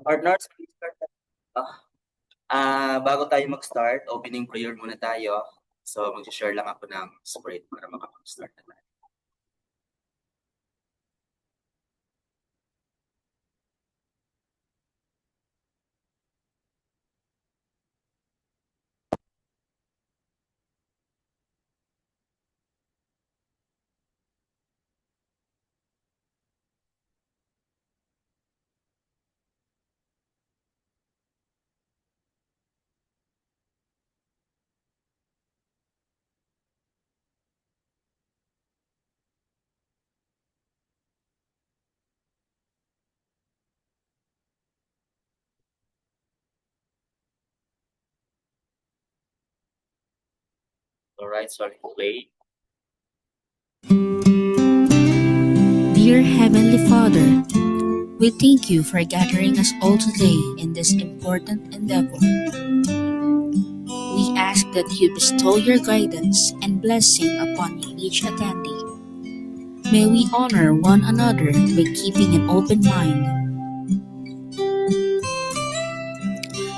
Partners, please start. Bago tayo mag-start, opening prayer muna tayo. So, mag-share lang ako ng spread para makapag-start na tayo. Alright, sorry to wait. Dear Heavenly Father, we thank you for gathering us all today in this important endeavor. We ask that you bestow your guidance and blessing upon each attendee. May we honor one another by keeping an open mind.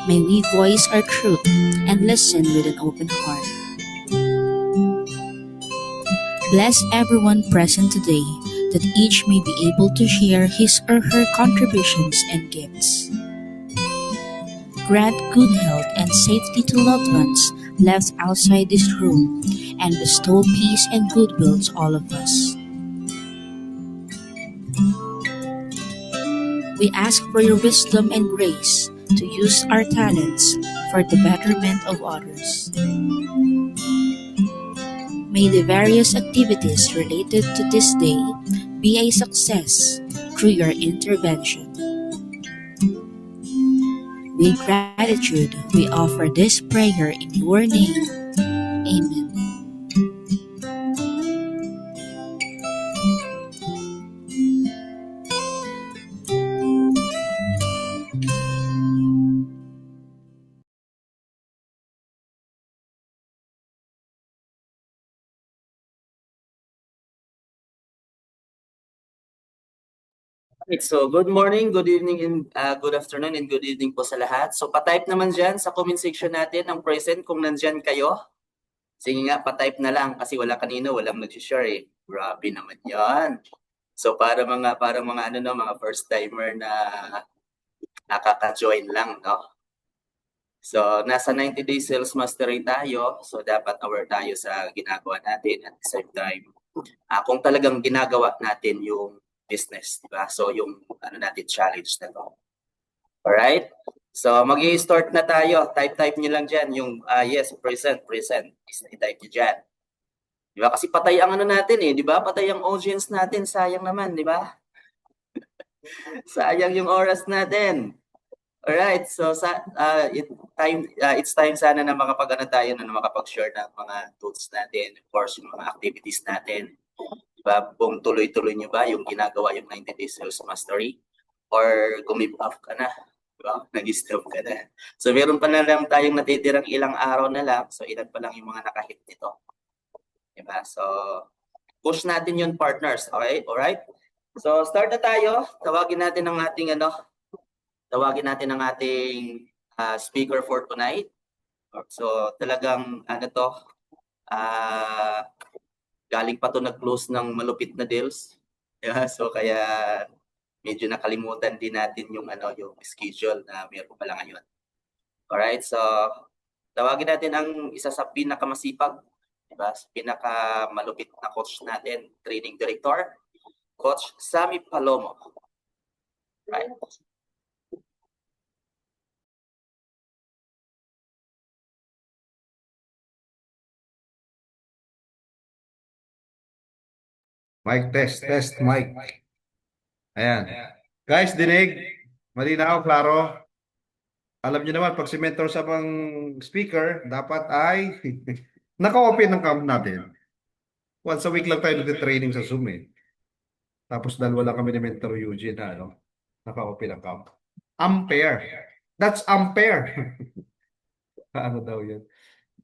May we voice our truth and listen with an open heart. Bless everyone present today, that each may be able to share his or her contributions and gifts. Grant good health and safety to loved ones left outside this room, and bestow peace and goodwill to all of us. We ask for your wisdom and grace to use our talents for the betterment of others. May the various activities related to this day be a success through your intervention. With gratitude, we offer this prayer in your name. Amen. Right, so good morning, good evening, and good afternoon, and good evening po sa lahat. So patype naman dyan sa comment section natin ang present kung nandyan kayo. Sige nga, patype na lang kasi wala kanina, walang nag-share eh. Grabe naman yan. So para mga mga first timer na nakaka-join lang, no? So nasa 90 days sales mastery tayo. So dapat aware tayo sa ginagawa natin at the same time. Kung talagang ginagawa natin yung business, di ba? So yung natin challenge na to. Alright? So mag-i-start na tayo. Type nyo lang dyan yung yes, present. I-type nyo dyan. Di ba? Kasi patay ang natin eh, di ba? Patay ang audience natin, sayang naman, di ba? Sayang yung oras natin. Alright, so it's time sana na tayo na makapag-share ng mga tools natin, of course, yung mga activities natin. Diba? Kung tuloy-tuloy nyo ba yung ginagawa yung 90 Days Sales Mastery? Or gumib off ka na? Diba? Nag-stop ka na. So meron pa na lang tayong natitirang ilang araw na lang. So ilan pa lang yung mga nakahit nito. Diba? So push natin yun, partners. Okay? Alright? So start na tayo. Tawagin natin ang ating speaker for tonight. So talagang galing pa to nag-close ng malupit na deals. Yeah, so kaya medyo nakalimutan din natin yung yung schedule na meron pala ngayon. Alright, so tawagin natin ang isa sa pinakamasipag, diba? Pinakamalupit na coach natin, training director, Coach Sammy Palomo. Right? Mic test, mic. Ayan. Guys, dinig. Malinaw, klaro. Alam niyo naman, pag si mentor sa pang speaker, dapat ay naka-open ang cam natin. Once a week lang tayo nag-training sa Zoom eh. Tapos dalawa lang kami ni mentor Eugene na naka-open ang cam. Ampere. That's ampere. Ano daw yun?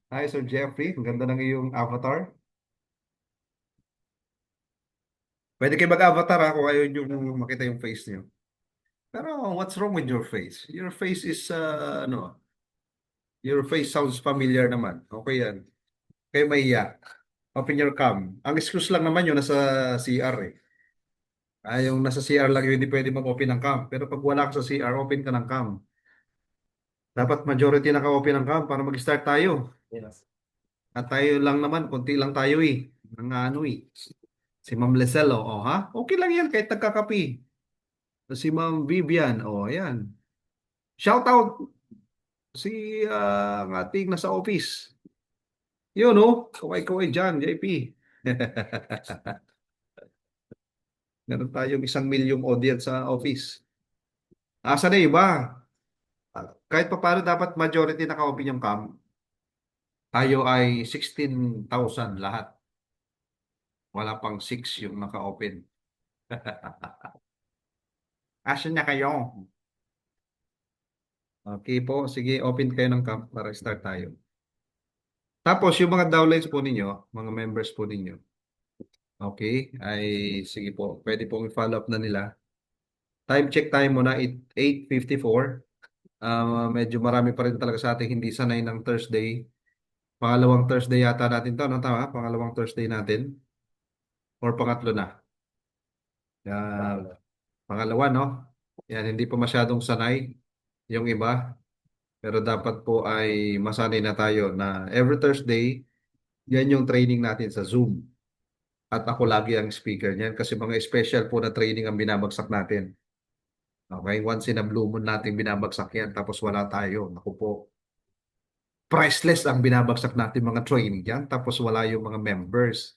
Hi, Sir Jeffrey. Ang ganda ng iyong avatar. Pwede kayo mag-avatar kung ayaw nyo makita yung face niyo. Pero what's wrong with your face? Your face is, your face sounds familiar naman. Okay yan. Kayo mahiya. Open your cam. Ang excuse lang naman yun nasa CR eh. Yung nasa CR lang yun, hindi pwede mag-open ng cam. Pero pag wala ka sa CR, open ka ng cam. Dapat majority naka-open ng cam para mag-start tayo. At tayo lang naman, konti lang tayo eh. Ang ano eh. Si Ma'am Lizelle, oh, ha? Okay lang yan kahit nagkakapi. Si Ma'am Vivian, oh, ayan. Shout out si ang ating nasa office. Yun, oh. Kaway-kaway dyan, JP. Meron tayong 1 milyong audience sa office. Asa na iba? Kahit pa paano dapat majority naka-open yung cam. Tayo ay 16,000 lahat. Wala pang 6 yung naka-open. Asa na kayo? Okay po, sige, open kayo ng cam para start tayo. Tapos yung mga downlines po ninyo, mga members po ninyo. Okay, ay sige po, pwede pong i-follow up na nila. Time check tayo muna, 8:54. Medyo marami pa rin talaga sa ating hindi sanay ng Thursday. Pangalawang Thursday yata natin to, no? Tama? Pangalawang Thursday natin. Or pangatlo na. Pangalawa, no? Yan, hindi pa masyadong sanay yung iba. Pero dapat po ay masanay na tayo na every Thursday, yan yung training natin sa Zoom. At ako lagi ang speaker niyan kasi mga special po na training ang binabagsak natin. Okay, once in a blue moon natin binabagsak yan tapos wala tayo. Naku po, priceless ang binabagsak natin mga training yan tapos wala yung mga members.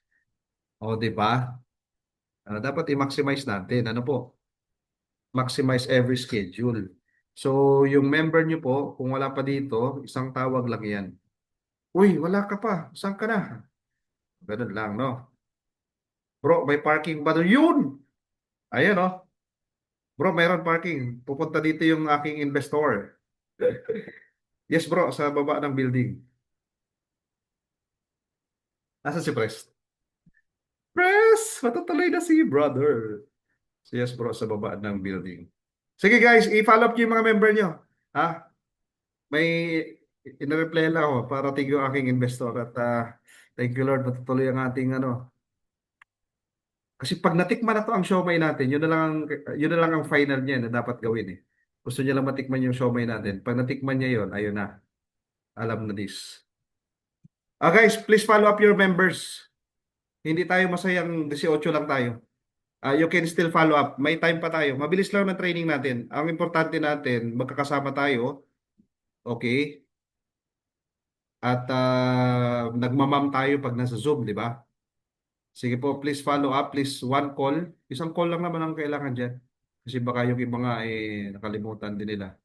O, di ba? Dapat i-maximize natin. Ano po? Maximize every schedule. So, yung member nyo po, kung wala pa dito, isang tawag lang yan. Uy, wala ka pa. Saan ka na? Ganun lang, no? Bro, may parking ba doon? Yun! Ayan, no? Bro, mayroon parking. Pupunta dito yung aking investor. Yes, bro, sa baba ng building. Asa si Pres? Pres! Matutuloy na si brother. Yes, bro, sa baba ng building. Sige guys, i-follow up nyo yung mga member nyo. Ha? May in-reply lang ako para tigyo aking investor at thank you Lord, matutuloy ang ating ano. Kasi pag natikman na to ang siomai natin, yun na lang ang final niya na dapat gawin eh. Gusto niya lang matikman yung siomai natin. Pag natikman niya yun, ayun na. Alam na this. Guys, please follow up your members. Hindi tayo masayang 18 lang tayo. You can still follow up. May time pa tayo. Mabilis lang ng training natin. Ang importante natin, magkakasama tayo. Okay? At nagmamam tayo pag nasa Zoom, di ba? Sige po, please follow up. Please, one call. Isang call lang naman ang kailangan dyan. Kasi baka yung iba nga nakalimutan din nila.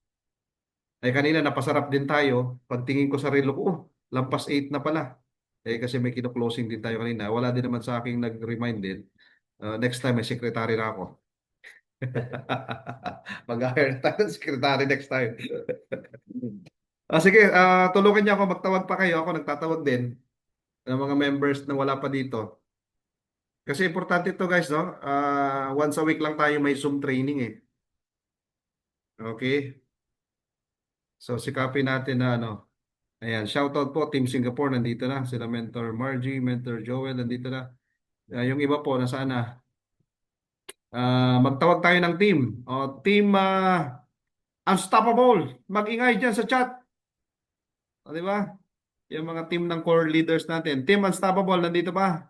Ay kanina napasarap din tayo. Pagtingin ko sa relo ko, lampas 8 na pala. Kasi may kino-closing din tayo kanina. Wala din naman sa aking nag-remind din. Next time, may secretary na ako. Mag-hire tayo ng secretary next time. Sige, tulungan niyo ako. Magtawag pa kayo. Ako nagtatawag din ng mga members na wala pa dito. Kasi importante ito guys, no? Once a week lang tayo may Zoom training eh. Okay? So, sikapin natin na ano. Ayan, shoutout po, Team Singapore, nandito na. Sila Mentor Margie, Mentor Joel, nandito na. Yung iba po, nasaan na? Magtawag tayo ng team. Team Unstoppable. Mag-ingay dyan sa chat. Di ba? Yung mga team ng core leaders natin. Team Unstoppable, nandito pa.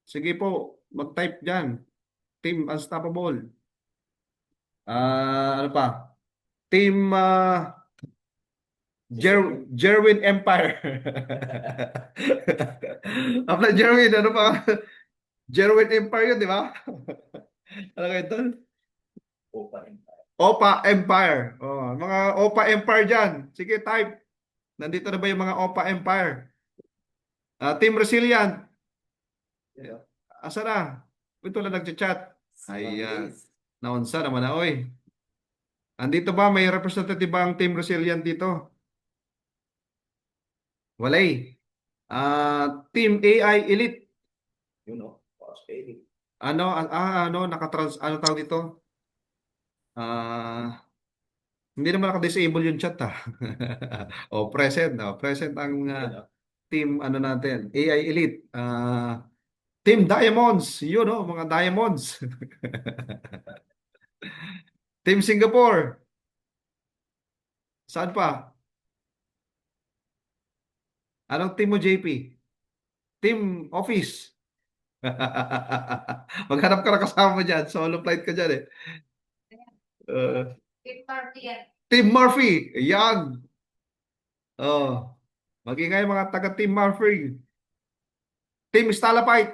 Sige po, mag-type dyan. Team Unstoppable. Ano pa? Team Jerwin Empire. Apla Jerwin, ano pa? Jerwin Empire yun, di ba? Ano kayo ito? Opa Empire. Mga Opa Empire dyan. Sige, type. Nandito na ba yung mga Opa Empire? Team Resilient. Asa na? Ito na nagchat-chat. Ayan. Naunsa naman na, oy. Andito ba? May representative ba ang Team Resilient dito? Walay. Team AI Elite. Ano, ano tawag dito? Ah, hindi naman naka-disable yung chat ha. O present, present ang team ano natin, AI Elite. Team Diamonds, yun mga Diamonds. Team Singapore, saan pa? Anong team mo, JP? Team Office. Maghanap ka na kasama dyan. Solo flight ka dyan eh. Uh, Team Murphy. Yan. Oh. Maging kayo mga taga Team Murphy. Team Stalapite.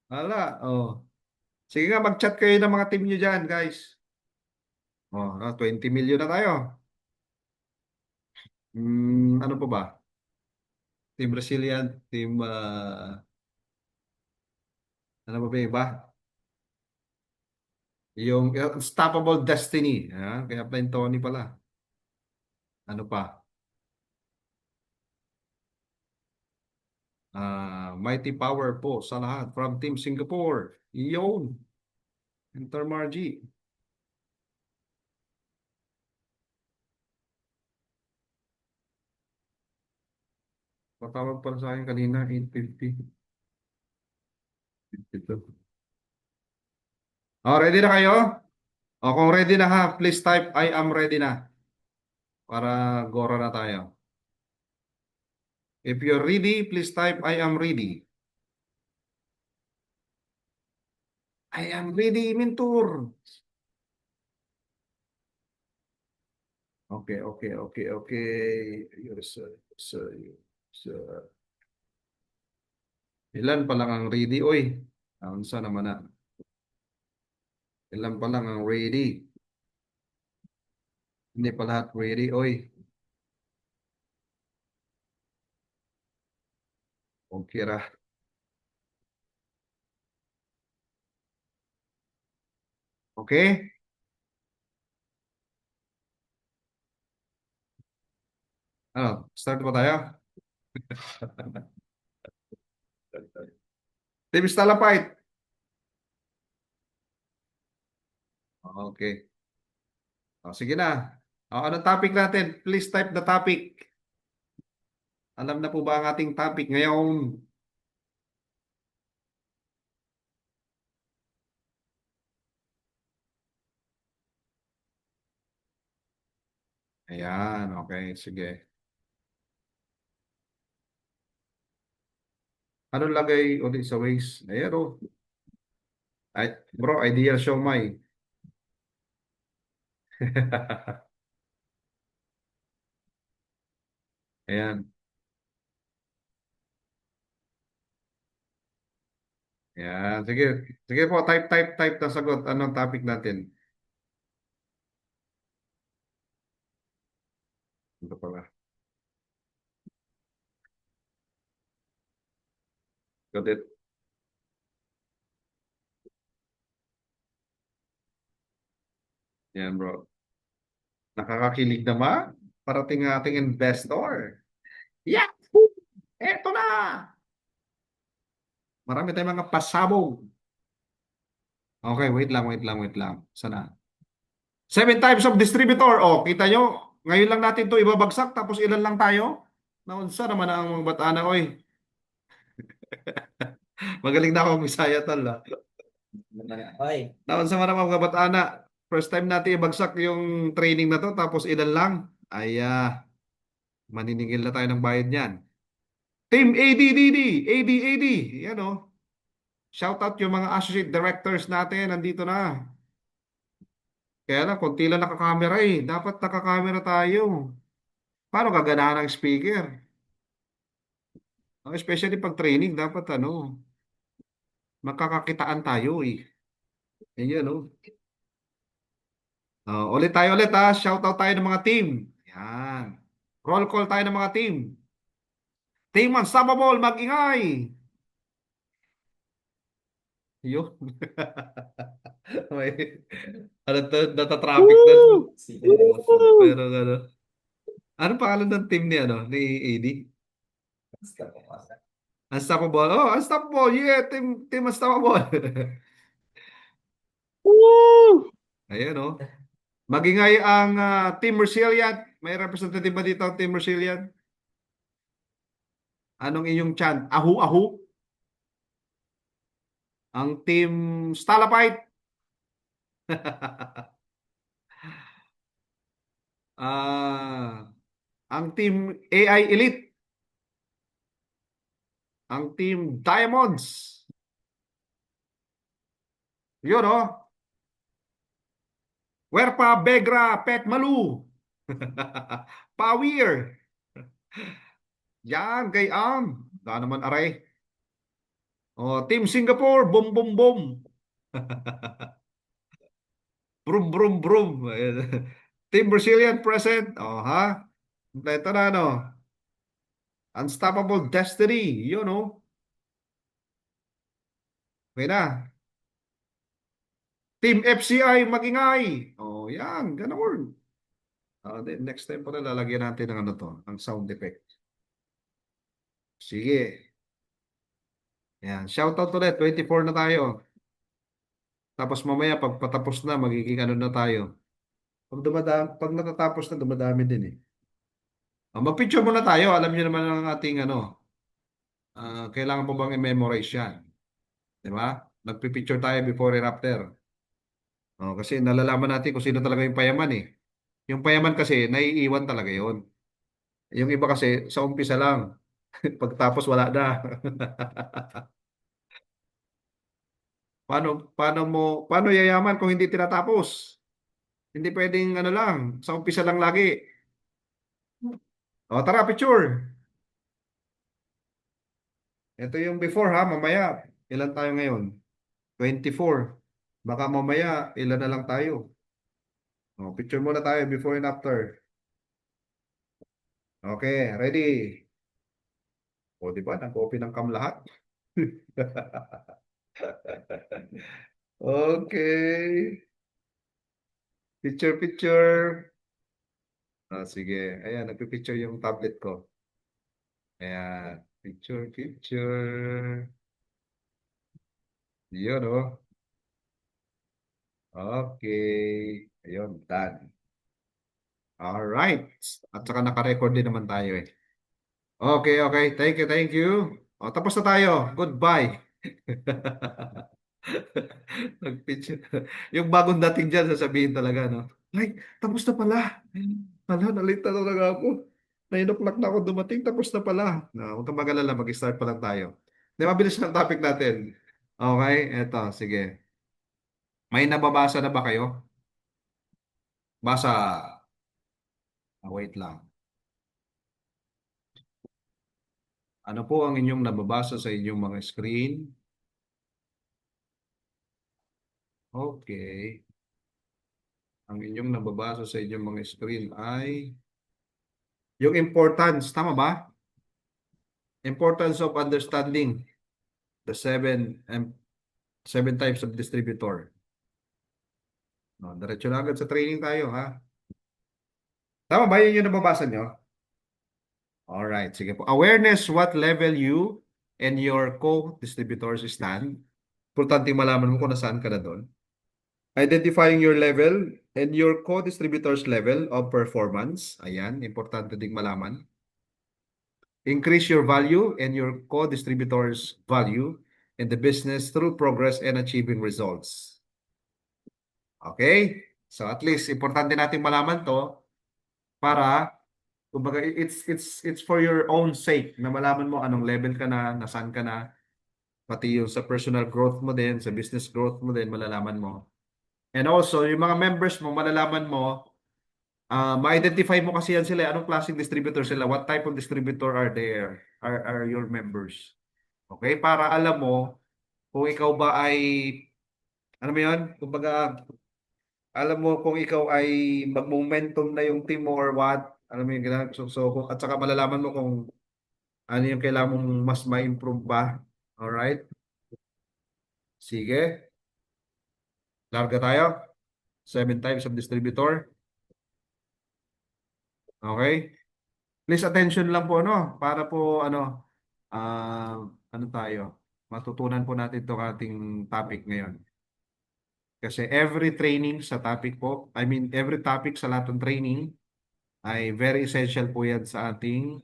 Wala. Oh. Sige nga, mag-chat kayo ng mga team nyo dyan, guys. 20 million na tayo. Ano pa ba? Team Brazilian, team, ano pa ba yung iba? Yung Unstoppable Destiny. Kaya Plain Tony pala. Ano pa? Mighty Power po sa lahat from Team Singapore. Iyon. Intermargy. Patawag pala sa akin kanina, 8:50. Ito. Ready na kayo? Kung ready na ha, please type I am ready na. Para gora na tayo. If you're ready, please type I am ready. I am ready, Mintur. Okay, okay, okay, okay. Ilan pa lang ang ready, oy? Unsa naman na? Ilan pa lang ang ready? Hindi pa lahat ready, oy. Okay ra. Okay? Start ba tayo? Team Stalapite. Okay. Sige na. Anong topic natin? Please type the topic. Alam na po ba ang ating topic ngayon? Ayan, okay. Sige. Anong lagay ulit sa Waze? Ayan, Ay, bro, ideal show my. Ayan. Ayan. Sige. Sige po, type na sagot. Anong topic natin? Ito pala. Got it. Ayan, bro. Nakakakilig naman. Parating ang ating investor. Yeah! Eto na! Marami tayong mga pasabog. Okay, wait lang. Sana. 7 types of distributor. Kita nyo, ngayon lang natin to ibabagsak tapos ilan lang tayo? Naunsa naman ang mga bata-ana, oy. Magaling na akong Bisaya tol. Oy. Naunsa man ang mga bata-ana. First time natin ibagsak yung training na to tapos ilan lang? Maniningil na tayo ng bayad niyan. Team ADDD, ADAD. Yan Shout out yung mga associate directors natin. Nandito na. Kaya lang, konti lang nakakamera eh. Dapat nakakamera tayo. Paano gaganahan ang speaker? Especially pag training, dapat magkakakitaan tayo eh. Ayan ulit tayo ulit ha. Shout out tayo ng mga team. Yan. Roll call tayo ng mga team. Team Unstoppable, mag-ingay. Yun. May, nata-traffic na. Pero ano pangalan ng team ni AD? Unstoppable. Unstoppable. Yeah, team Unstoppable. Woo! Ayan, oh. Magingay ang Team Resilient. May representative ba dito ang Team Resilient? Anong inyong chant? Ahu, ahu. Ang Team Stalapite. Ah, ang Team AI Elite. Ang Team Diamonds. Yun, oh. Werpa, Begra, Pet Malu. Pawir. Yan, gayam. Da naman aray. Oh, Team Singapore, bum bum bum. Brum brum brum. Ayan. Team Brazilian present. Oh, ha? Kompleto na, no? Unstoppable Destiny. Yun, oh. Okay na. Team FCI, magingay. Oh, yan. Ganun. Then next time pala lalagyan natin ng ano to, ang sound effect. Sige. Yan. Shoutout ulit. 24 na tayo. Tapos mamaya pag patapos na, magiging ano na tayo. Pag natatapos na, dumadami din eh. Mag-picture muna tayo. Alam niyo naman ang ating ano, kailangan mo bang i-memorize yan? Di ba? Nagpipicture tayo before and after. Kasi nalalaman natin kung sino talaga yung payaman eh. Yung payaman kasi, naiiwan talaga yon. Yung iba kasi, sa umpisa lang. Pagtapos, wala na. Paano yayaman kung hindi tinatapos? Hindi pwedeng ano lang, sa umpisa lang lagi. O, tara, picture. Ito yung before ha, mamaya. Ilan tayo ngayon? 24. Baka mamaya, ilan na lang tayo. Picture muna tayo before and after. Okay, ready? O, di ba? Nag-open ng cam lahat. Okay. Picture, picture. Sige. Ayan, nagpipicture yung tablet ko. Ayan. Picture, picture. Yun, oh. Okay. Ayun, done. Alright. At saka naka-record din naman tayo eh. Okay, okay. Thank you, thank you. Tapos na tayo. Goodbye. Nag-picture. Yung bagong dating dyan, sasabihin talaga, no? Ay, tapos na pala. Hala, nalita talaga ako. 9 o'clock na ako dumating, tapos na pala. No, huwag kang mag-alala, mag-start pa lang tayo. Di, mabilis lang topic natin. Okay, eto, sige. May nababasa na ba kayo? Basa. Wait lang. Ano po ang inyong nababasa sa inyong mga screen? Okay. Ang inyong nababasa sa inyong mga screen ay yung importance, tama ba? Importance of understanding the seven types of distributor. No, diretso na agad sa training tayo, ha? Tama ba yun yung nababasa nyo? Alright, sige po. Awareness what level you and your co-distributors stand. Importante malaman mo kung nasaan ka na doon. Identifying your level and your co-distributor's level of performance. Ayan, importante ding malaman. Increase your value and your co-distributor's value in the business through progress and achieving results. Okay? So at least importante nating malaman 'to para kumbaga it's for your own sake na malaman mo anong level ka na, nasaan ka na, pati yung sa personal growth mo din, sa business growth mo din malalaman mo. And also, yung mga members mo, malalaman mo, ma-identify mo kasi yan sila, anong klaseng distributor sila, what type of distributor are there, are your members. Okay? Para alam mo, kung ikaw ba ay, ano mo yun? Kumbaga, alam mo kung ikaw ay mag-momentum na yung team mo or what, alam mo yung ganun. At saka malalaman mo kung ano yung kailangan mong mas ma-improve ba. Alright? Sige. Larga tayo. 7 types of distributor. Okay? Please attention lang po, no? Para po, ano tayo, matutunan po natin itong ating topic ngayon. Kasi every training sa topic po, I mean every topic sa lahat ng training ay very essential po yan sa ating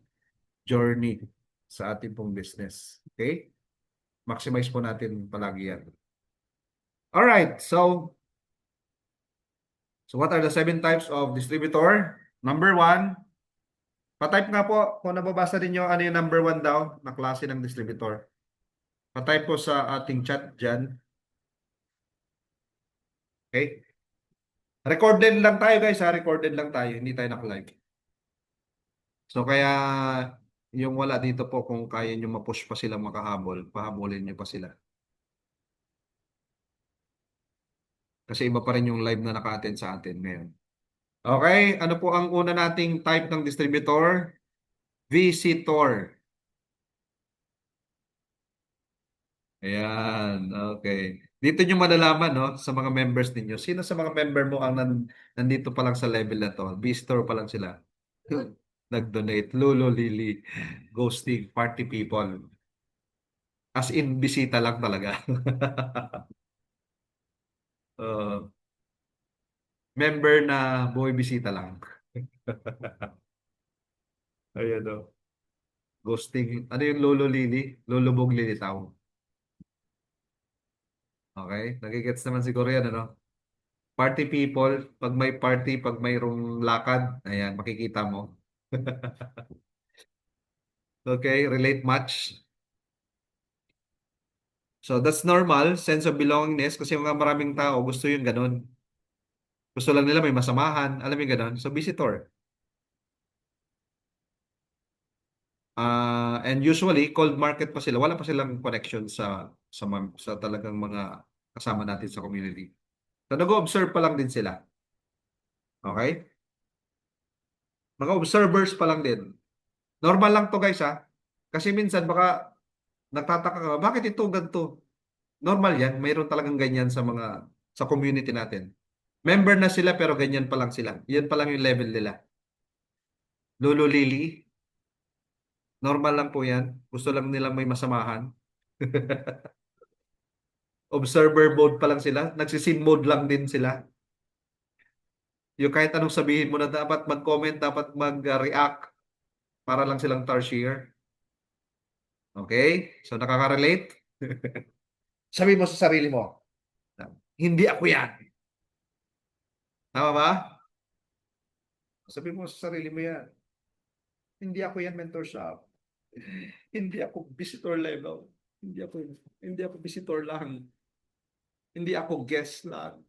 journey, sa ating pong business. Okay? Maximize po natin palagi yan. Alright, so what are the 7 types of distributor? Number 1, pa-type nga po kung nababasa ninyo ano yung number 1 daw na klase ng distributor. Pa-type po sa ating chat dyan. Okay? Recorded lang tayo guys ha, recorded lang tayo, hindi tayo naka-live. So kaya yung wala dito po kung kaya nyo ma-push pa sila makahabol, pahabulin nyo pa sila. Kasi iba pa rin yung live na naka-attend sa atin ngayon. Okay, ano po ang una nating type ng distributor? Visitor. Ayan, okay. Dito nyo malalaman, no, sa mga members ninyo. Sino sa mga member mo ang nandito pa lang sa level na to? Visitor pa lang sila. Nag-donate. Lolo, Lily, ghosting, party people. As in, bisita lang talaga. Uh, member na buhay-bisita lang. Ayan, no. Ghosting. Ano yung Lolo, Lily? Lulubog, lilitaw. Okay? Nagigets naman siguro yan, ano? Party people, pag may party, pag mayroong lakad, ayan, makikita mo. Okay, relate much. So that's normal, sense of belongingness, kasi mga maraming tao gusto yung ganun. Gusto lang nila may masamahan, alam mo yung ganun. So visitor. And usually, cold market pa sila. Wala pa silang connection sa talagang mga kasama natin sa community. So nag-observe pa lang din sila. Okay? Mga observers pa lang din. Normal lang to guys ha. Kasi minsan baka nagtataka ka, bakit ito ganito? Normal yan, mayroon talagang ganyan sa community natin. Member na sila pero ganyan pa lang sila. Yan pa lang yung level nila. Lolo Lily, normal lang po yan. Gusto lang nilang may masamahan. Observer mode pa lang sila. Nagsisin mode lang din sila. Yung kahit anong sabihin mo na dapat mag-comment, dapat mag-react para lang silang tarsier. Okay? So nakaka-relate? Sabi mo sa sarili mo, hindi ako yan. Tama ba? Sabi mo sa sarili mo yan. Hindi ako yan mentor shop. Hindi ako visitor level. Hindi ako hindi ako visitor lang. Hindi ako guest lang.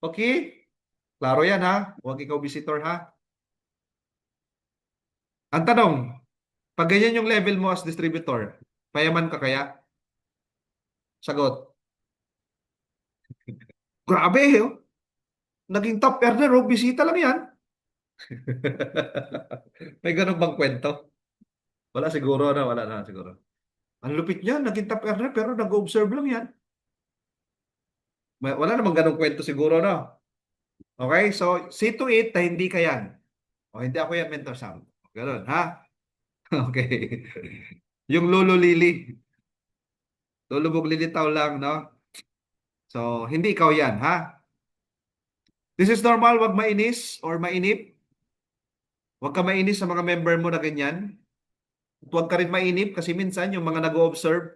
Okay? Klaro yan ha? Huwag ikaw visitor ha? Ang tanong, pag ganyan yung level mo as distributor, payaman ka kaya? Sagot. Grabe oh. Naging top earner oh, bisita lang yan. May ganun bang kwento? Wala siguro na, wala na siguro. Ang lupit niya, naging top earner pero nag-observe lang yan. Wala namang ganung kwento siguro, no? Okay, so see to it na hindi ka yan. O hindi ako yan, Mentor Sam. Ganun, ha? Okay. Yung Lolo Lily. Lulubog lilitaw lang, no? So, hindi ikaw yan, ha? This is normal, wag mainis or mainip. Wag ka mainis sa mga member mo na ganyan. Huwag ka rin mainip kasi minsan yung mga nag-observe,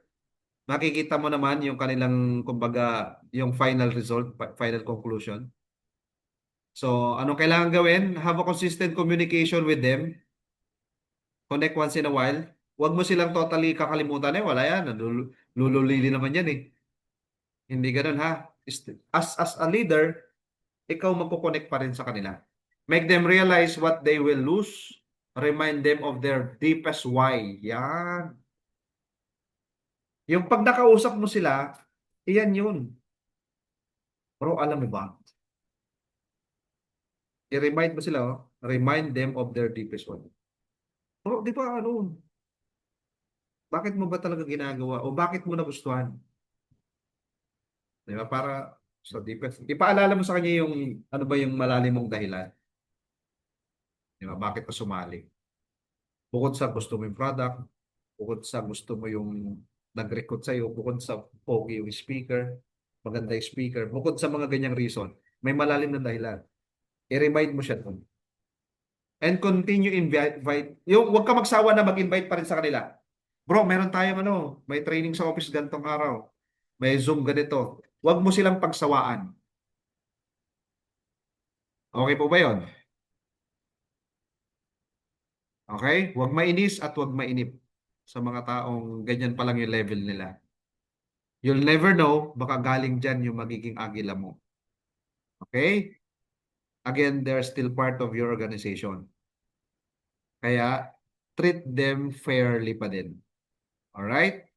makikita mo naman yung kanilang, kumbaga, yung final result, final conclusion. So, anong kailangan gawin? Have a consistent communication with them. Connect once in a while. Huwag mo silang totally kakalimutan eh. Wala yan. Lululili naman yan eh. Hindi ganun ha. As a leader, ikaw magkoconnect pa rin sa kanila. Make them realize what they will lose. Remind them of their deepest why. Yan. Yung pag nakausap mo sila, iyan yun. Bro, alam mo ba? I-remind mo sila, oh. Remind them of their deepest why. Bro, di ba ano? Bakit mo ba talaga ginagawa? O bakit mo nagustuhan? Di ba? Para sa deepest. Ipaalala mo sa kanya yung ano ba yung malalim mong dahilan. Di ba? Bakit ka sumali? Bukod sa gusto mo yung product, bukod sa gusto mo yung nag-recruit sa'yo, bukod sa pogi yung speaker, maganda yung speaker. Bukod sa mga ganyang reason, may malalim na dahilan. I-remind mo siya doon. And continue invite. Yung wag ka magsawa na mag-invite pa rin sa kanila. Bro, meron tayong may training sa office gantong araw. May Zoom ganito. Wag mo silang pagsawaan. Okay po ba 'yon? Okay? Wag mainis at wag mainip sa mga taong ganyan pa lang yung level nila. You'll never know, baka galing dyan yung magiging agila mo. Okay? Again, they're still part of your organization. Kaya, treat them fairly pa din. Alright?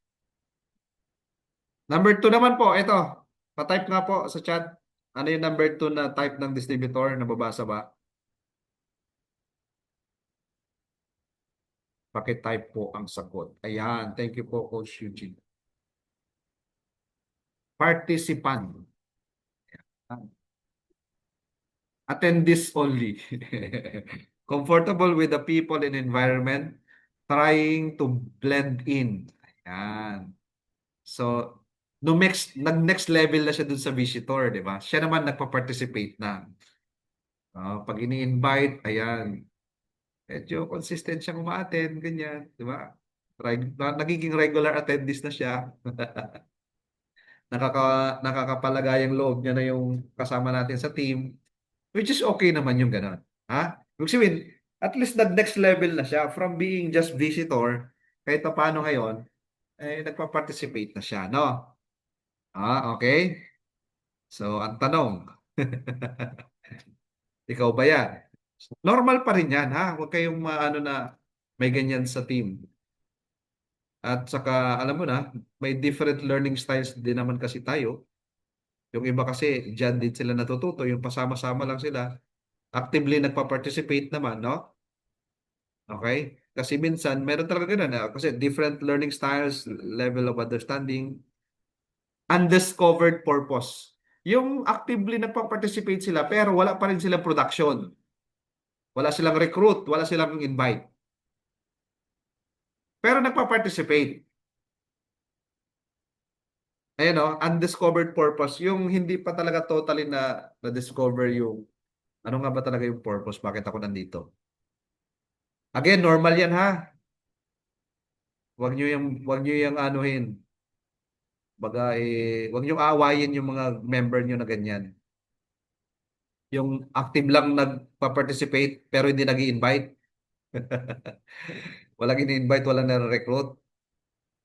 Number 2 naman po, ito. Pa-type nga po sa chat. Ano yung number 2 na type ng distributor? Nababasa ba? Paki-type po ang sagot. Ayan. Thank you po, Coach Eugene. Participant. Attendees only. Comfortable with the people and environment. Trying to blend in. Ayan. So, no nag-next level na siya dun sa visitor, di ba? Siya naman nagpa-participate na. Pag ini-invite, ayan. Medyo consistent siyang umaattend, ganyan, di ba? Nagiging regular attendees na siya. Nakakapalagay ang loob niya na yung kasama natin sa team, which is okay naman yung gano'n. Ha? Ibig sabihin, at least nag-next level na siya from being just visitor, kahit pa paano ngayon, nagpa-participate na siya, no? Okay? So, ang tanong, ikaw ba yan? Normal pa rin yan, ha? Huwag kayong maano na may ganyan sa team. At saka, alam mo na, may different learning styles din naman kasi tayo. Yung iba kasi, dyan din sila natututo. Yung pasama-sama lang sila. Actively nagpa-participate naman, no? Okay? Kasi minsan, meron talaga ganun. Kasi different learning styles, level of understanding, undiscovered purpose. Yung actively nagpa-participate sila, pero wala pa rin silang production. Wala silang recruit, wala silang invite. Pero nagpa-participate. Ayan o, undiscovered purpose. Yung hindi pa talaga totally na-discover yung ano nga ba talaga yung purpose, bakit ako nandito. Again, normal yan ha. Wag niyo yung anuhin. Baga wag niyo aawayin yung mga member niyo na ganyan. Yung active lang nagpa-participate pero hindi nag-i-invite. Walang ini-invite, walang nare-recruit.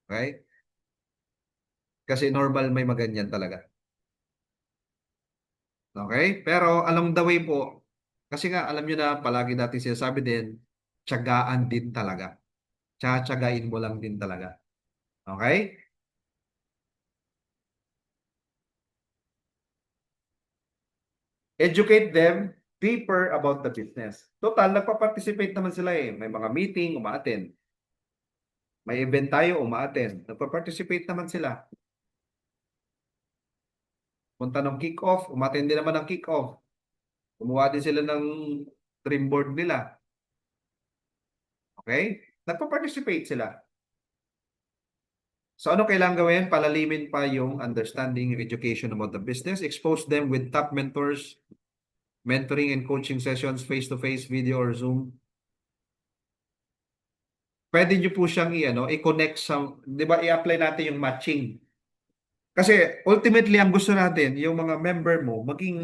Okay? Kasi normal may maganyan talaga. Okay? Pero along the way po, kasi nga alam nyo na palagi natin sinasabi din, tiyagaan din talaga. Tiyagain mo lang din talaga. Okay? Educate them deeper about the business. Total, nagpa-participate naman sila eh. May mga meeting, umaattend. May event tayo, umaattend. Nagpa-participate naman sila. Punta ng kick-off, umaattend din naman ng kick-off. Kumuha din sila ng dream board nila. Okay? Nagpa-participate sila. So ano kailangan gawin? Palalimin pa yung understanding, yung education about the business. Expose them with top mentors, mentoring and coaching sessions, face-to-face, video or Zoom. Pwede nyo po siyang i-connect sa, di ba, i-apply natin yung matching. Kasi ultimately, ang gusto natin, yung mga member mo, maging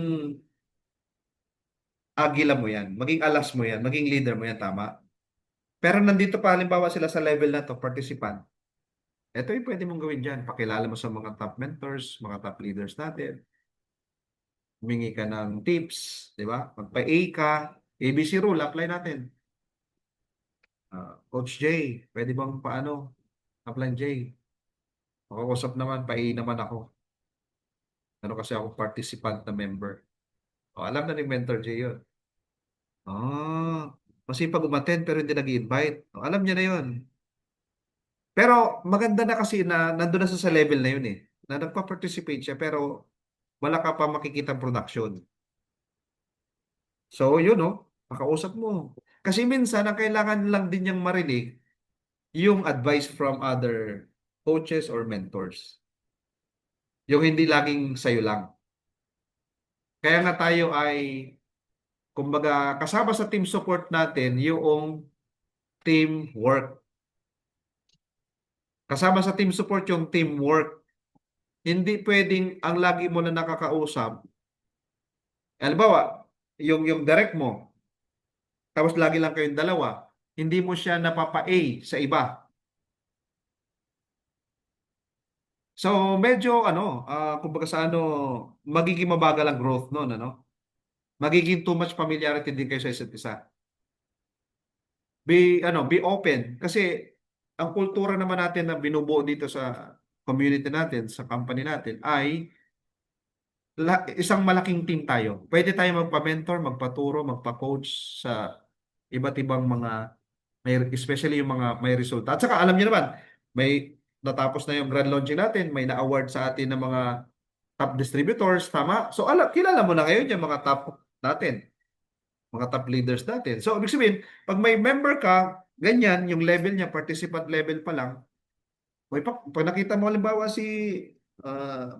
agila mo yan, maging alas mo yan, maging leader mo yan, tama? Pero nandito pa, halimbawa sila sa level na to, participant. Ito yung pwede mong gawin dyan. Pakilala mo sa mga top mentors, mga top leaders natin. Humingi ka ng tips, di ba? Magpa-A ka, ABC rule, apply natin. Coach J, pwede bang paano? Apply J. Makakusap naman, pa-A naman ako. Ano kasi ako participant na member. Alam na ni Mentor J yun. Masipag umattend pero hindi nag-invite. Alam niya na yun. Pero maganda na kasi na nandun na sa level na yun eh. Na nagpa-participate siya pero wala ka pa makikita production. So yun makausap mo. Kasi minsan ang kailangan lang din niyang marinig yung advice from other coaches or mentors. Yung hindi laging sa'yo lang. Kaya nga tayo ay, kumbaga, kasama sa team support natin yung teamwork. Kasama sa team support yung teamwork. Hindi pwedeng ang lagi mo na nakakausap. Halimbawa, yung direct mo, tapos lagi lang kayong dalawa, hindi mo siya napapa-A sa iba. So, medyo kumbaga sa magiging mabagal ang growth noon, Magiging too much familiarity din kayo sa isa't isa. Be open kasi ang kultura naman natin na binubuo dito sa community natin, sa company natin ay isang malaking team tayo. Pwede tayo magpa-mentor, magpaturo, magpa-coach sa iba't ibang mga especially yung mga may resulta. At saka alam niyo naman, may natapos na yung grand launching natin, may na-award sa atin ng mga top distributors, tama? So kilala mo na ngayon yung mga top natin, mga top leaders natin. So ibig sabihin, pag may member ka, ganyan, yung level niya, participant level pa lang, pag nakita mo halimbawa si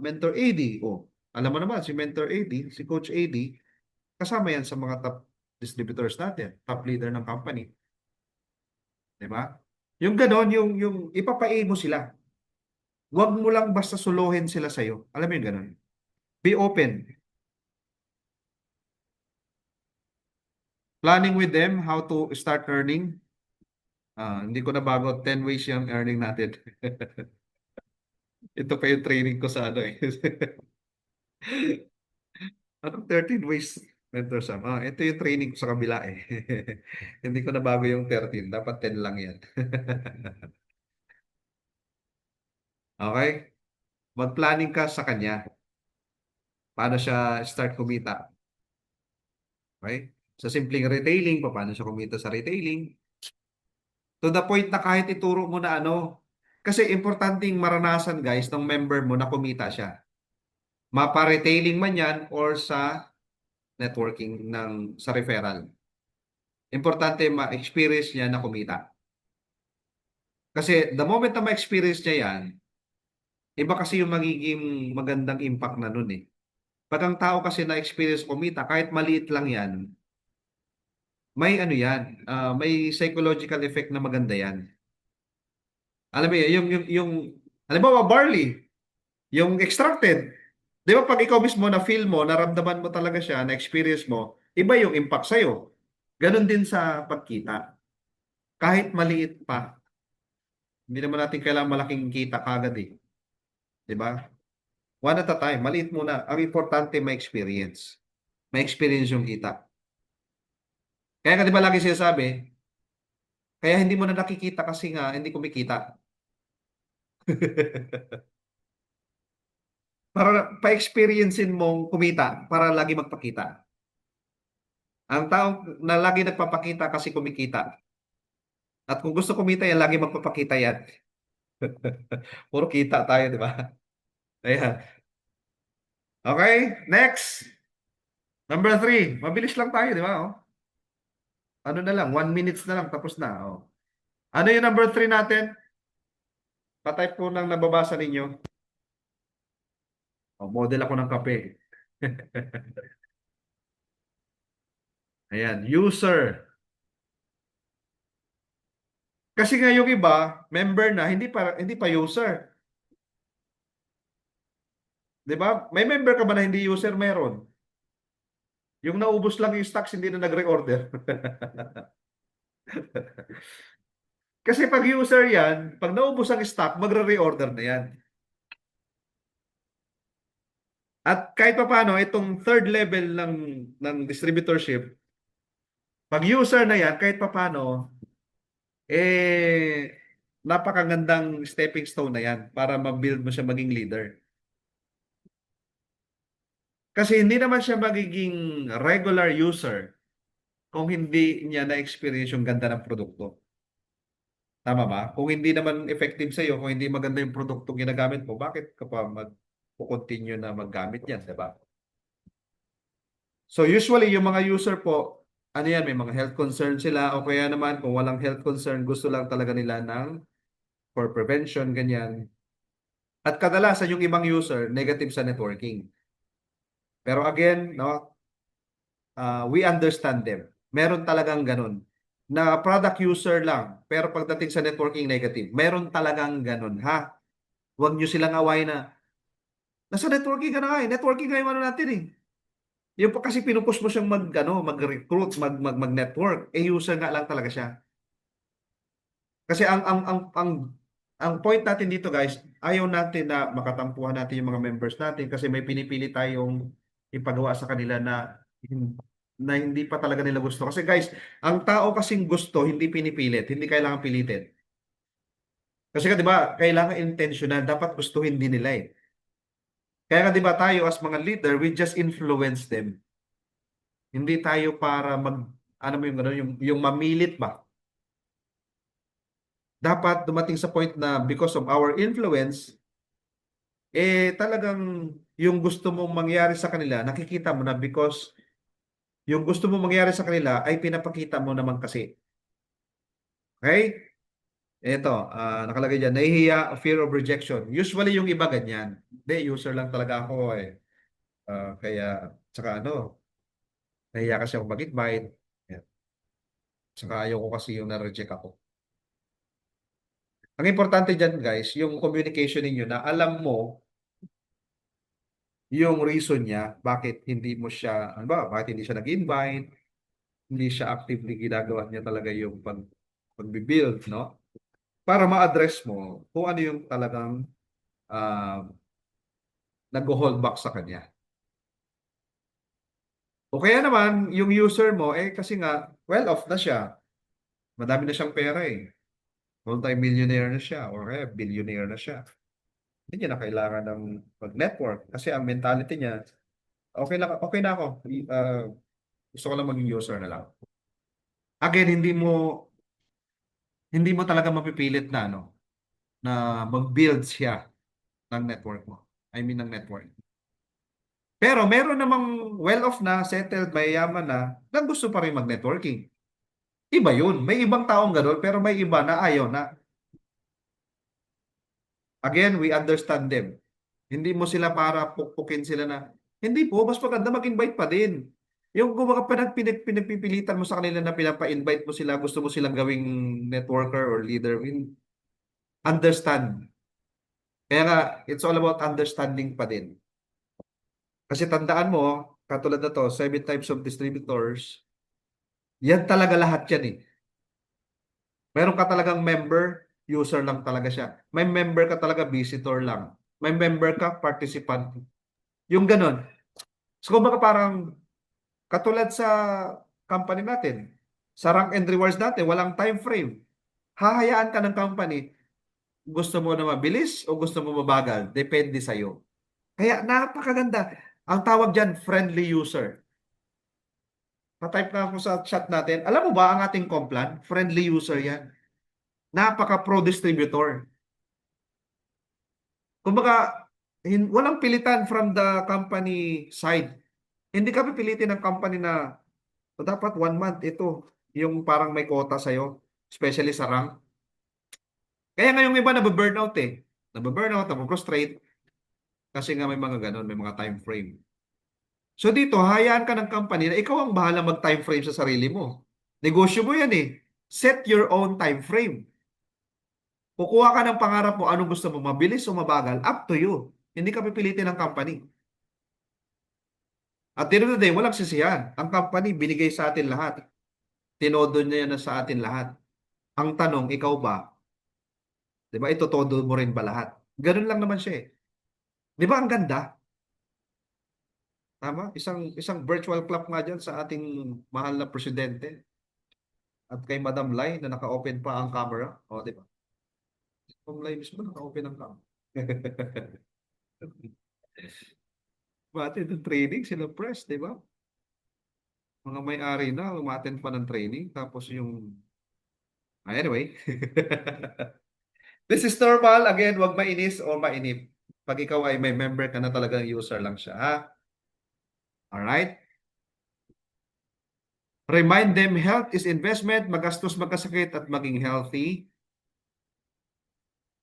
Mentor AD, alam mo naman, si Mentor AD, si Coach AD, kasama yan sa mga top distributors natin, top leader ng company. Di ba? Yung ganon, yung ipapa-A mo sila. Huwag mo lang basta suluhin sila sa'yo. Alam mo yung ganon? Be open. Planning with them how to start earning. Hindi ko na bago, 10 ways yung earning natin. Ito pa yung training ko sa Anong 13 ways mentor Sam? Ito yung training ko sa kabila eh. Hindi ko na bago yung 13. Dapat 10 lang yan. Okay? Mag-planning ka sa kanya. Paano siya start kumita. Okay? Sa simpleng retailing, paano siya kumita sa retailing. To the point na kahit ituro mo na kasi importanteng maranasan guys ng member mo na kumita siya. Mapa-retailing man yan or sa networking sa referral. Importante ma-experience niya na kumita. Kasi the moment na ma-experience niya yan, iba kasi yung magiging magandang impact na nun eh. Pag ang tao kasi na-experience kumita, kahit maliit lang yan, may yan, may psychological effect na maganda yan. Alam mo yun, halimbawa barley, yung extracted, di ba pag ikaw mismo na feel mo, naramdaman mo talaga siya, na-experience mo, iba yung impact sa'yo. Ganon din sa pagkita. Kahit maliit pa, hindi naman natin kailangan malaking kita kagad eh. Di ba? One at a time, maliit muna. Ang importante, may experience. May experience yung kita. Kaya nga di ba lagi sinasabi, kaya hindi mo na nakikita kasi nga hindi kumikita. Para pa-experiencein mong kumita para lagi magpakita. Ang tao na lagi nagpapakita kasi kumikita. At kung gusto kumita yan, lagi magpapakita yan. Puro kita tayo, di ba? Ayan. Okay, next. Number 3. Mabilis lang tayo, di ba? Ano na lang, 1 minutes na lang, tapos na. Ano yung number 3 natin? Patype po nang nababasa ninyo. Model ako ng kape. Ayan, user. Kasi nga yung iba, member na, hindi pa user. 'Di ba? May member ka ba na hindi user? Meron. Yung naubos lang yung stocks, hindi na nagre-order. Kasi pag user yan, pag naubos ang stock, magre-reorder na yan. At kahit pa paano, itong third level ng distributorship, pag user na yan, kahit pa paano, napakagandang stepping stone na yan para ma-build mo siya maging leader. Kasi hindi naman siya magiging regular user kung hindi niya na-experience yung ganda ng produkto. Tama ba? Kung hindi naman effective sa'yo, kung hindi maganda yung produktong ginagamit mo, bakit ka pa mag-continue na maggamit yan, diba? So usually, yung mga user po, may mga health concern sila o kaya naman kung walang health concern, gusto lang talaga nila for prevention, ganyan. At kadalasan yung ibang user, negative sa networking. Pero again, no, we understand them. Meron talagang ganun. Na product user lang, pero pagdating sa networking negative, meron talagang ganun, ha? Huwag nyo silang away na, nasa networking ka na nga eh. Networking nga yung ano natin eh. Yung pa kasi pinupush mo siyang mag-recruit, mag-network, eh user nga lang talaga siya. Kasi ang point natin dito guys, ayaw natin na makatampuhan natin yung mga members natin kasi may pinipili tayong ipagawa sa kanila na hindi pa talaga nila gusto. Kasi guys, ang tao kasing gusto, hindi pinipilit, hindi kailangan pilitin. Kasi ka 'di ba, kailangan intentional, dapat gustuhin din nila eh. Kaya nga 'di ba tayo as mga leader, we just influence them. Hindi tayo para ano mo yung gano'n, yung mamilit ba? Dapat dumating sa point na because of our influence, talagang yung gusto mong mangyari sa kanila, nakikita mo na because yung gusto mong mangyari sa kanila ay pinapakita mo naman kasi. Okay? Ito, nakalagay dyan, nahihiya, fear of rejection. Usually yung iba ganyan. Hindi, user lang talaga ako eh. Kaya, tsaka ano, nahihiya kasi ako mag-invite. Yan. Tsaka ayaw ko kasi yung na-reject ako. Ang importante dyan guys, yung communication ninyo na alam mo yung reason niya, bakit hindi mo siya, ano ba, bakit hindi siya nag-invite, hindi siya actively ginagawa niya talaga yung pag-build, no? Para ma-address mo kung ano yung talagang nag-hold back sa kanya. O kaya naman, yung user mo, kasi nga, well off na siya. Madami na siyang pera eh. Multi-millionaire na siya or billionaire na siya. Hindi niya na kailangan ng mag-network kasi ang mentality niya, okay na ako. Gusto ko lang maging user na lang. Again, hindi mo talaga mapipilit na ano, na mag-build siya ng network mo. I mean ng network. Pero meron namang well-off na, settled, mayayaman na gusto pa rin mag-networking. Iba yun. May ibang taong gano'n, pero may iba na ayaw na. Again, we understand them. Hindi mo sila para pukpukin sila na, hindi po, mas maganda mag-invite pa din. Yung kumbaga pinagpipilitan mo sa kanila na pinapa-invite mo sila, gusto mo silang gawing networker or leader, understand. Kaya nga, it's all about understanding pa din. Kasi tandaan mo, katulad na to, 7 types of distributors, yan talaga lahat yan eh. Meron ka talagang member, user lang talaga siya. May member ka talaga, visitor lang. May member ka, participant. Yung ganun. So, kumbaga parang katulad sa company natin, sa rank and rewards natin, walang time frame. Hahayaan ka ng company, gusto mo na mabilis o gusto mo mabagal? Depende sa'yo. Kaya napakaganda. Ang tawag dyan, friendly user. Pa-type na ako sa chat natin. Alam mo ba ang ating Complan? Friendly user yan. Napaka-pro distributor. Kumbaga, walang pilitan from the company side. Hindi ka pipilitin ng company na dapat 1 month ito yung parang may quota sa'yo, especially sa rank. Kaya nga yung iba nababurnout eh. Nababurnout, nabaprostrate kasi nga may mga ganun, may mga time frame. So dito, hayaan ka ng company na ikaw ang bahala mag-time frame sa sarili mo. Negosyo mo yan eh. Set your own time frame. Kukuha ka ng pangarap mo, anong gusto mo, mabilis o mabagal, up to you. Hindi ka pipilitin ng company. At the end of the day, walang sisihan. Ang company, binigay sa atin lahat. Tinodo niya na sa atin lahat. Ang tanong, ikaw ba? Di ba, itotodo mo rin ba lahat? Ganun lang naman siya eh. Di ba, ang ganda? Tama? Isang virtual clap nga dyan sa ating mahal na presidente. At kay Madam Lai na naka-open pa ang camera. O, di ba? Madam Lai mismo naka-open ang camera. Umattend ng training sila press, di ba? Mga may-ari na, umattend pa ng training. Tapos yung... Anyway. This is normal. Again, wag mainis o mainip. Pag ikaw ay may member ka na talagang user lang siya. Ha? Alright? Remind them health is investment, magastos, magkasakit at maging healthy.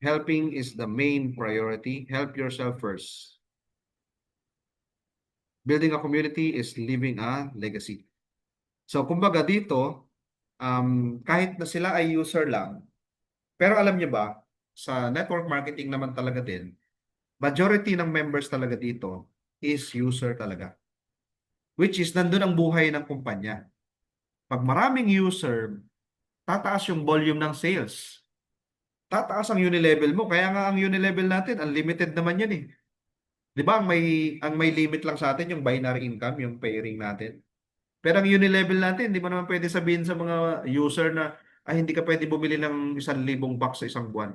Helping is the main priority. Help yourself first. Building a community is leaving a legacy. So, kumbaga dito, kahit na sila ay user lang, pero alam niyo ba, sa network marketing naman talaga din, majority ng members talaga dito is user talaga. Which is, nandun ang buhay ng kumpanya. Pag maraming user, tataas yung volume ng sales. Tataas ang unilevel mo. Kaya nga ang unilevel natin, unlimited naman yan eh. Di ba, ang may limit lang sa atin yung binary income, yung pairing natin. Pero ang unilevel natin, hindi mo naman pwede sabihin sa mga user na, ay hindi ka pwede bumili ng 1,000 box sa isang buwan.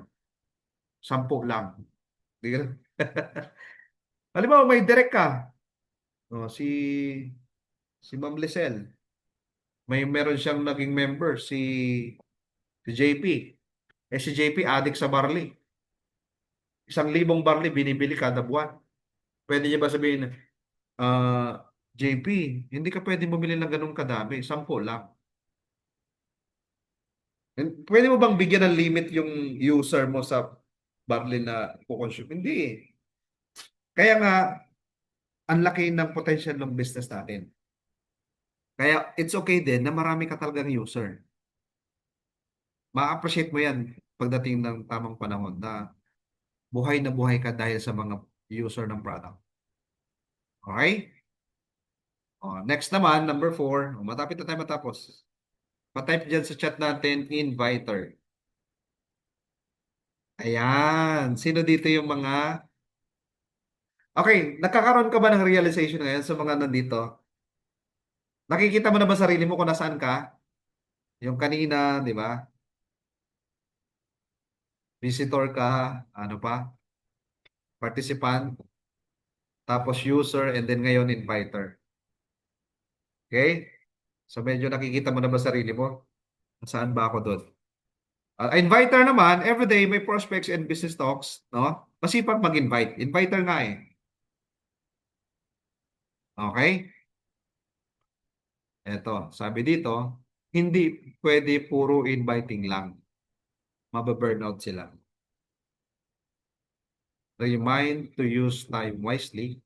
10 lang. Di ka. Halimbawa, may direct ka. O, si Ma'am Lisel. Meron siyang naging member, si JP. Si JP, addict sa barley. 1,000 barley binibili kada buwan. Pwede niya ba sabihin, JP, hindi ka pwede bumili ng ganun kadami, 10 lang. Pwede mo bang bigyan ng limit yung user mo sa barley na kukonsume? Hindi eh. Kaya nga, ang laki ng potential ng business natin. Kaya it's okay din na marami ka talagang user. Ma-appreciate mo yan pagdating ng tamang panahon na buhay ka dahil sa mga user ng product. Okay? Next naman, number 4. Matapit na tayo matapos. Pa-type dyan sa chat natin, inviter. Ayan. Sino dito yung mga... Okay, nagkakaroon ka ba ng realization ngayon sa mga nandito? Nakikita mo na ba sarili mo kung nasaan ka? Yung kanina, di ba? Visitor ka, ano pa? Participant, tapos user, and then ngayon inviter. Okay? So medyo nakikita mo na ba sarili mo? Saan ba ako doon? Inviter naman, everyday may prospects and business talks, no? Masipag mag-invite. Inviter nga eh. Okay? Eto, sabi dito, hindi pwede puro inviting lang. Mababurnout sila. Remind to use time wisely.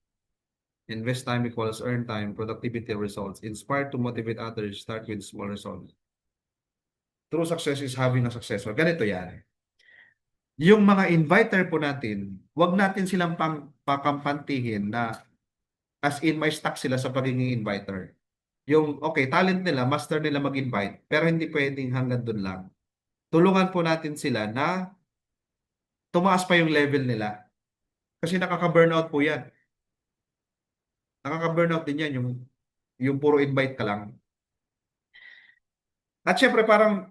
Invest time equals earn time, productivity results. Inspire to motivate others, start with small results. True success is having a successor. Ganito yan. Yung mga inviter po natin, wag natin silang pakampantihin na as in may stuck sila sa pagiging inviter. Yung, okay, talent nila, master nila mag-invite, pero hindi pwedeng hanggang dun lang. Tulungan po natin sila na tumaas pa yung level nila. Kasi nakaka-burnout po yan. Nakaka-burnout din yan, yung puro invite ka lang. At syempre, parang,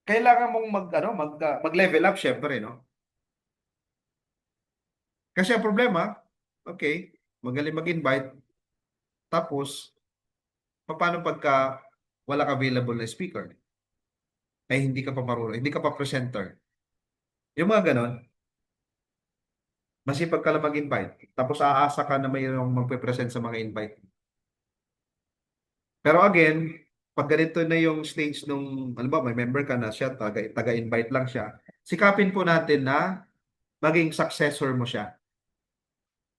kailangan mong mag-level up, syempre, no? Kasi ang problema, okay, magaling mag-invite, tapos, paano pagka wala available na speaker? Ay hindi ka pa marunong, hindi ka pa presenter. Yung mga ganon, masipag ka lang mag-invite, tapos aasa ka na mayroong magpe-present sa mga invite. Pero again, pag ganito na yung stage nung, ano ba, may member ka na siya, taga-invite lang siya, sikapin po natin na maging successor mo siya.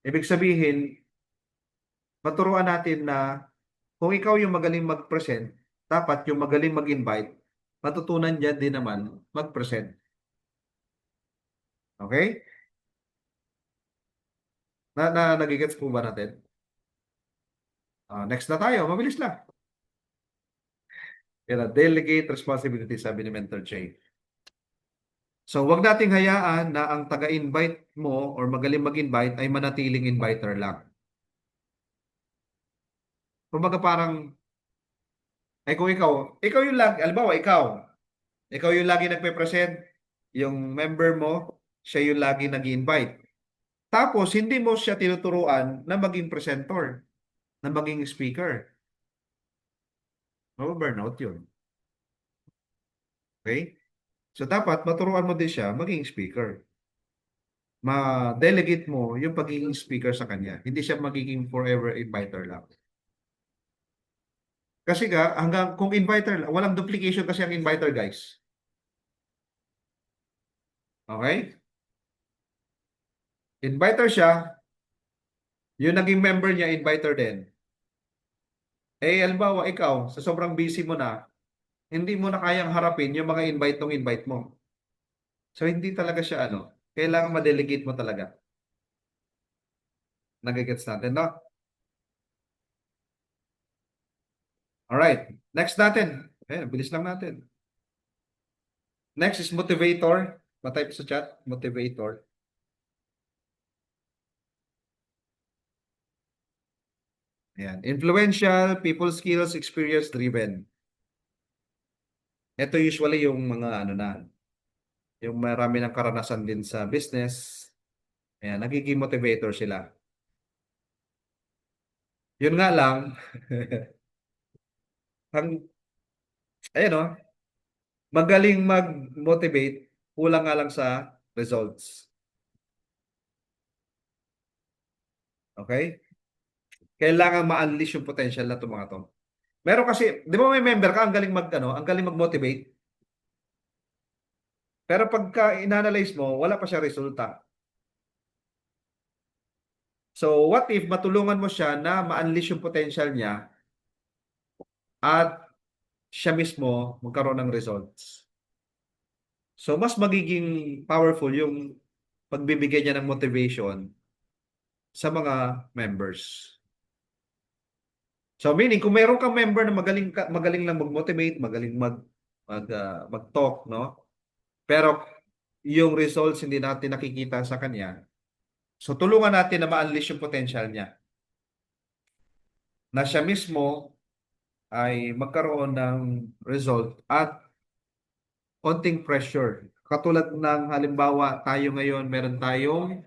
Ibig sabihin, maturuan natin na kung ikaw yung magaling mag-present, dapat yung magaling mag-invite, matutunan niya din naman mag-present. Okay? Nagigets po ba natin? Next na tayo, mabilis lang. Delegate responsibility, sabi ni Mentor Jay. So, wag nating hayaan na ang taga-invite mo or magaling mag-invite ay manatiling inviter lang. Kumbaga parang, ay kung ikaw yung lagi, alimbawa ikaw yung lagi nagpe-present, yung member mo, siya yung lagi nag-invite. Tapos, hindi mo siya tinuturuan na maging presenter, na maging speaker. Burnout yun. Okay? So, dapat maturuan mo din siya maging speaker. Ma-delegate mo yung pagiging speaker sa kanya. Hindi siya magiging forever inviter lang. Kasi hanggang kung inviter, walang duplication kasi ang inviter, guys. Okay? Inviter siya, yung naging member niya, inviter din. Eh, halimbawa, ikaw, sa sobrang busy mo na, hindi mo na kayang harapin yung mga invite mo. So, hindi talaga siya, kailangan ma-delegate mo talaga. Nagigets natin, no? Alright. Next natin. Ayan, bilis lang natin. Next is motivator. Matype sa chat, motivator. Ayan. Influential, people skills, experience driven. Ito usually yung mga yung marami ng karanasan din sa business. Ayan, nagiging motivator sila. Yun nga lang, ang, ayun magaling mag-motivate, kulang nga lang sa results. Okay? Kailangan ma-unleash yung potential na itong mga to. Meron kasi, di ba may member ka, ang galing ang galing mag-motivate. Pero pagka in-analyze mo, wala pa siya resulta. So, what if matulungan mo siya na ma-unleash yung potential niya at siya mismo magkaroon ng results? So, mas magiging powerful yung pagbibigay niya ng motivation sa mga members. So, meaning, kung meron kang member na magaling lang mag-motivate, magaling mag-talk, no? Pero yung results hindi natin nakikita sa kanya. So, tulungan natin na ma-unleash yung potential niya. Na siya mismo ay magkaroon ng result at konting pressure. Katulad ng halimbawa, tayo ngayon, meron tayong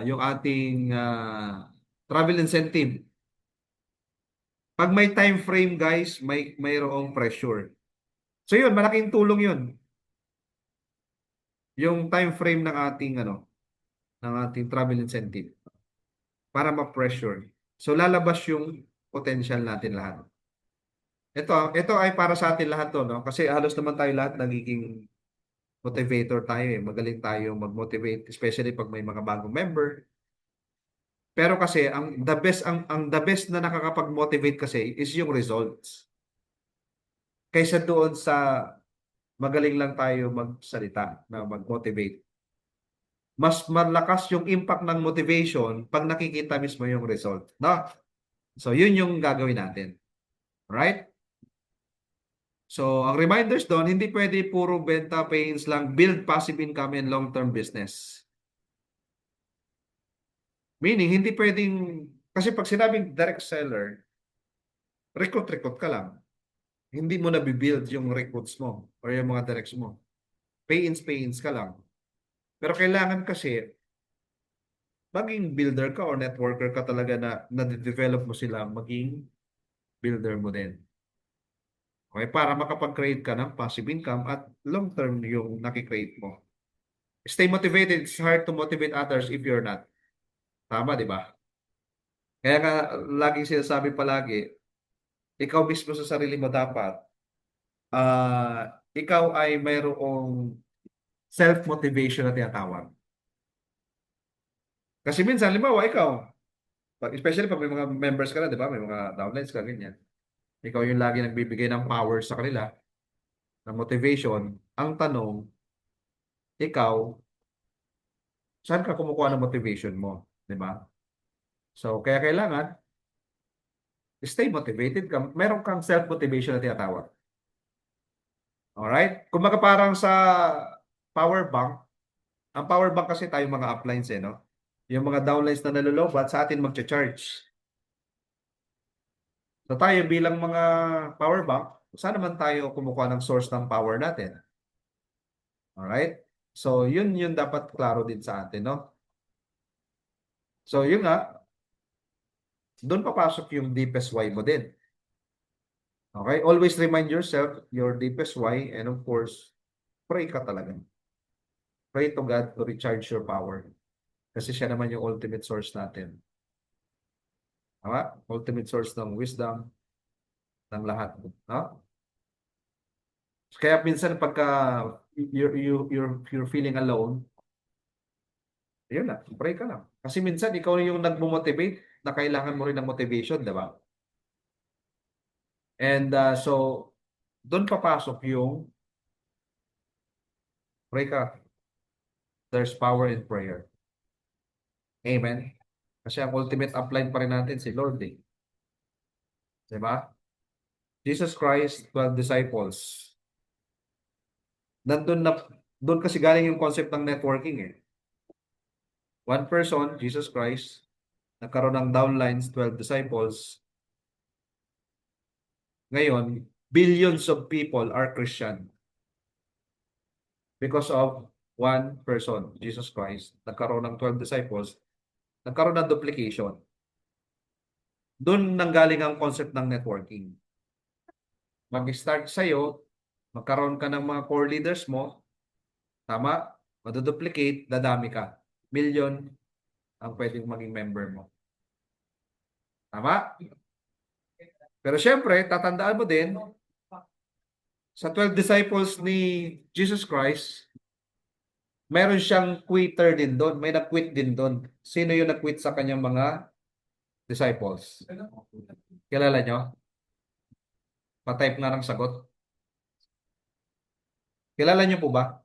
yung ating travel incentive. Pag may time frame, guys, mayroong pressure. So yun, malaking tulong yun. Yung time frame ng ating travel incentive para ma-pressure. So lalabas yung potential natin lahat. Ito ay para sa atin lahat to, no? Kasi halos naman tayo lahat nagiging motivator tayo eh. Magaling tayo mag-motivate, especially pag may mga bagong member. Pero kasi ang the best na nakakapag-motivate kasi is yung results. Kaysa doon sa magaling lang tayo magsalita na mag-motivate. Mas malakas yung impact ng motivation pag nakikita mismo yung result, no? So yun yung gagawin natin. Right? So, ang reminders doon, hindi pwede puro benta pains lang, build passive income and long-term business. Meaning, hindi pwedeng, kasi pag sinabing direct seller, recruit ka lang. Hindi mo na-build yung recruits mo or yung mga directs mo. Pay-ins ka lang. Pero kailangan kasi, maging builder ka or networker ka talaga na na-develop mo sila, maging builder mo din. Okay, para makapag-create ka ng passive income at long-term yung nakikreate mo. Stay motivated. It's hard to motivate others if you're not. Tama, di ba? Kaya nga, laging sinasabi palagi, ikaw mismo sa sarili mo dapat, ikaw ay mayroong self-motivation na tinatawag. Kasi minsan, halimbawa, ikaw, especially pag may mga members ka na, di ba? May mga downlines ka, ganyan. Ikaw yung lagi nagbibigay ng power sa kanila, ng motivation. Ang tanong, ikaw, saan ka kumukuha ng motivation mo? Di ba? So, kaya kailangan, stay motivated ka. Meron kang self-motivation na tinatawag. Alright? Kumbaga parang sa power bank, ang power bank kasi tayo mga uplines no? Yung mga downlines na nalolobat sa atin magcha-charge. So tayo bilang mga power bank, saan naman tayo kumukuha ng source ng power natin? Alright? So yun dapat klaro din sa atin, no? So yun nga, doon papasok yung deepest why mo din. Okay? Always remind yourself your deepest why and of course, pray ka talaga. Pray to God to recharge your power. Kasi siya naman yung ultimate source natin. Tama? Ultimate source ng wisdom ng lahat. No? Kaya minsan pagka you're feeling alone, yun lang, pray ka lang. Kasi minsan ikaw yung nagmo-motivate na kailangan mo rin ng motivation, di ba? And so, doon papasok yung pray ka. There's power in prayer. Amen? Kasi ang ultimate upline pa rin natin si Lord eh. Di ba? Jesus Christ, 12 disciples. Doon kasi galing yung concept ng networking eh. One person, Jesus Christ, nagkaroon ng downlines, 12 disciples. Ngayon, billions of people are Christian because of one person, Jesus Christ. Nagkaroon ng 12 disciples, nagkaroon ng duplication. Doon nanggaling ang concept ng networking. Mag-start sa'yo, magkaroon ka ng mga core leaders mo, tama, maduduplicate, dadami ka. Million ang pwedeng maging member mo. Tama? Pero syempre, tatandaan mo din, sa 12 disciples ni Jesus Christ, meron siyang quitter din doon. May nag-quit din doon. Sino yung nag-quit sa kanyang mga disciples? Kilala nyo? Pa-type nga ng sagot. Kilala nyo po ba?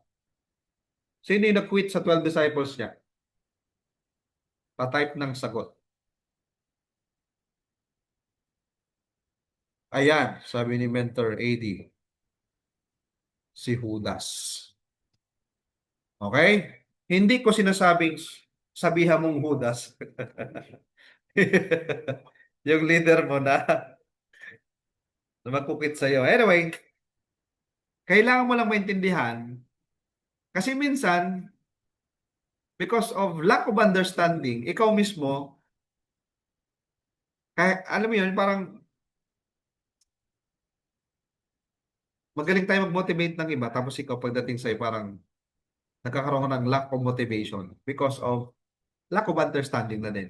Sino yung nag-quit sa 12 disciples niya? Pa-type ng sagot. Ayan, sabi ni Mentor AD. Si Judas. Okay? Hindi ko sinasabing sabihan mong Judas. Yung leader mo na magkukit sa'yo. Anyway, kailangan mo lang maintindihan kasi minsan, because of lack of understanding, ikaw mismo, kaya, alam mo yun, parang magaling tayo mag-motivate ng iba, tapos ikaw pagdating sa'yo, parang nagkakaroon ka ng lack of motivation because of lack of understanding na din.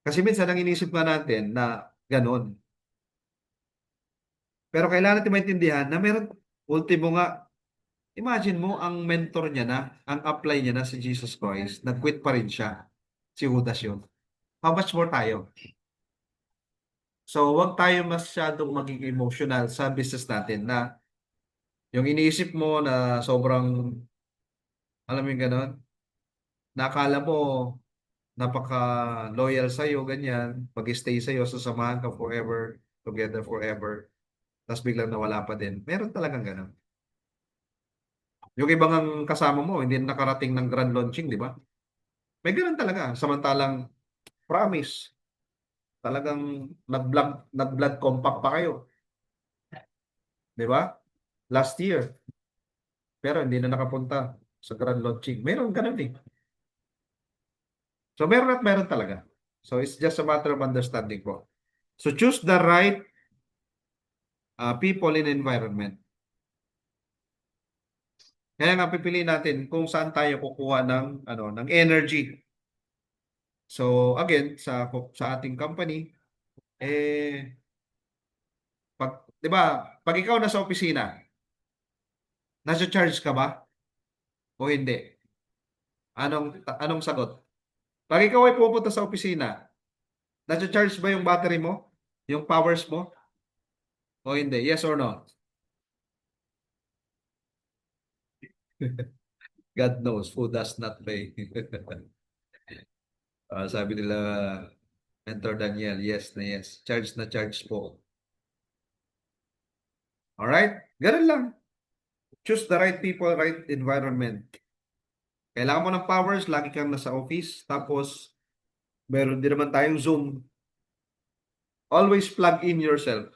Kasi minsan, ang inisip nga natin na ganun. Pero kailangan natin maintindihan na meron, ultimo nga, imagine mo, ang mentor niya na, ang apply niya na si Jesus Christ, nag-quit pa rin siya. Si Judas yun. How much more tayo? So, wag tayo masyadong maging emotional sa business natin na yung iniisip mo na sobrang, alam mo yung gano'n, na akala mo napaka-loyal sa'yo, ganyan, pag-stay sa'yo, sasamahan ka forever, together forever, tapos biglang nawala pa din. Meron talagang gano'n. Yung ibang ang kasama mo, hindi nakarating ng grand launching, di ba? May gano'n talaga. Samantalang, promise, talagang nag-blood compact pa kayo. Di ba? Last year. Pero hindi na nakapunta sa grand launching. Meron ganun eh. So meron at meron talaga. So it's just a matter of understanding po. So choose the right people in environment. Kaya nga pipiliin natin kung saan tayo kukuha ng ng energy. So again, sa ating company pag 'di ba, pag ikaw nasa opisina, nasa charge ka ba o hindi? Anong sagot? Pag ikaw ay pupunta sa opisina, nasa charge ba yung battery mo? Yung powers mo? O hindi? Yes or no? God knows who does not pay. Sabi nila, Mentor Daniel, yes na yes. Charge na charge po. Alright? Ganun lang. Choose the right people, right environment. Kailangan mo ng powers, lagi kang nasa office. Tapos, meron din naman tayong Zoom. Always plug in yourself.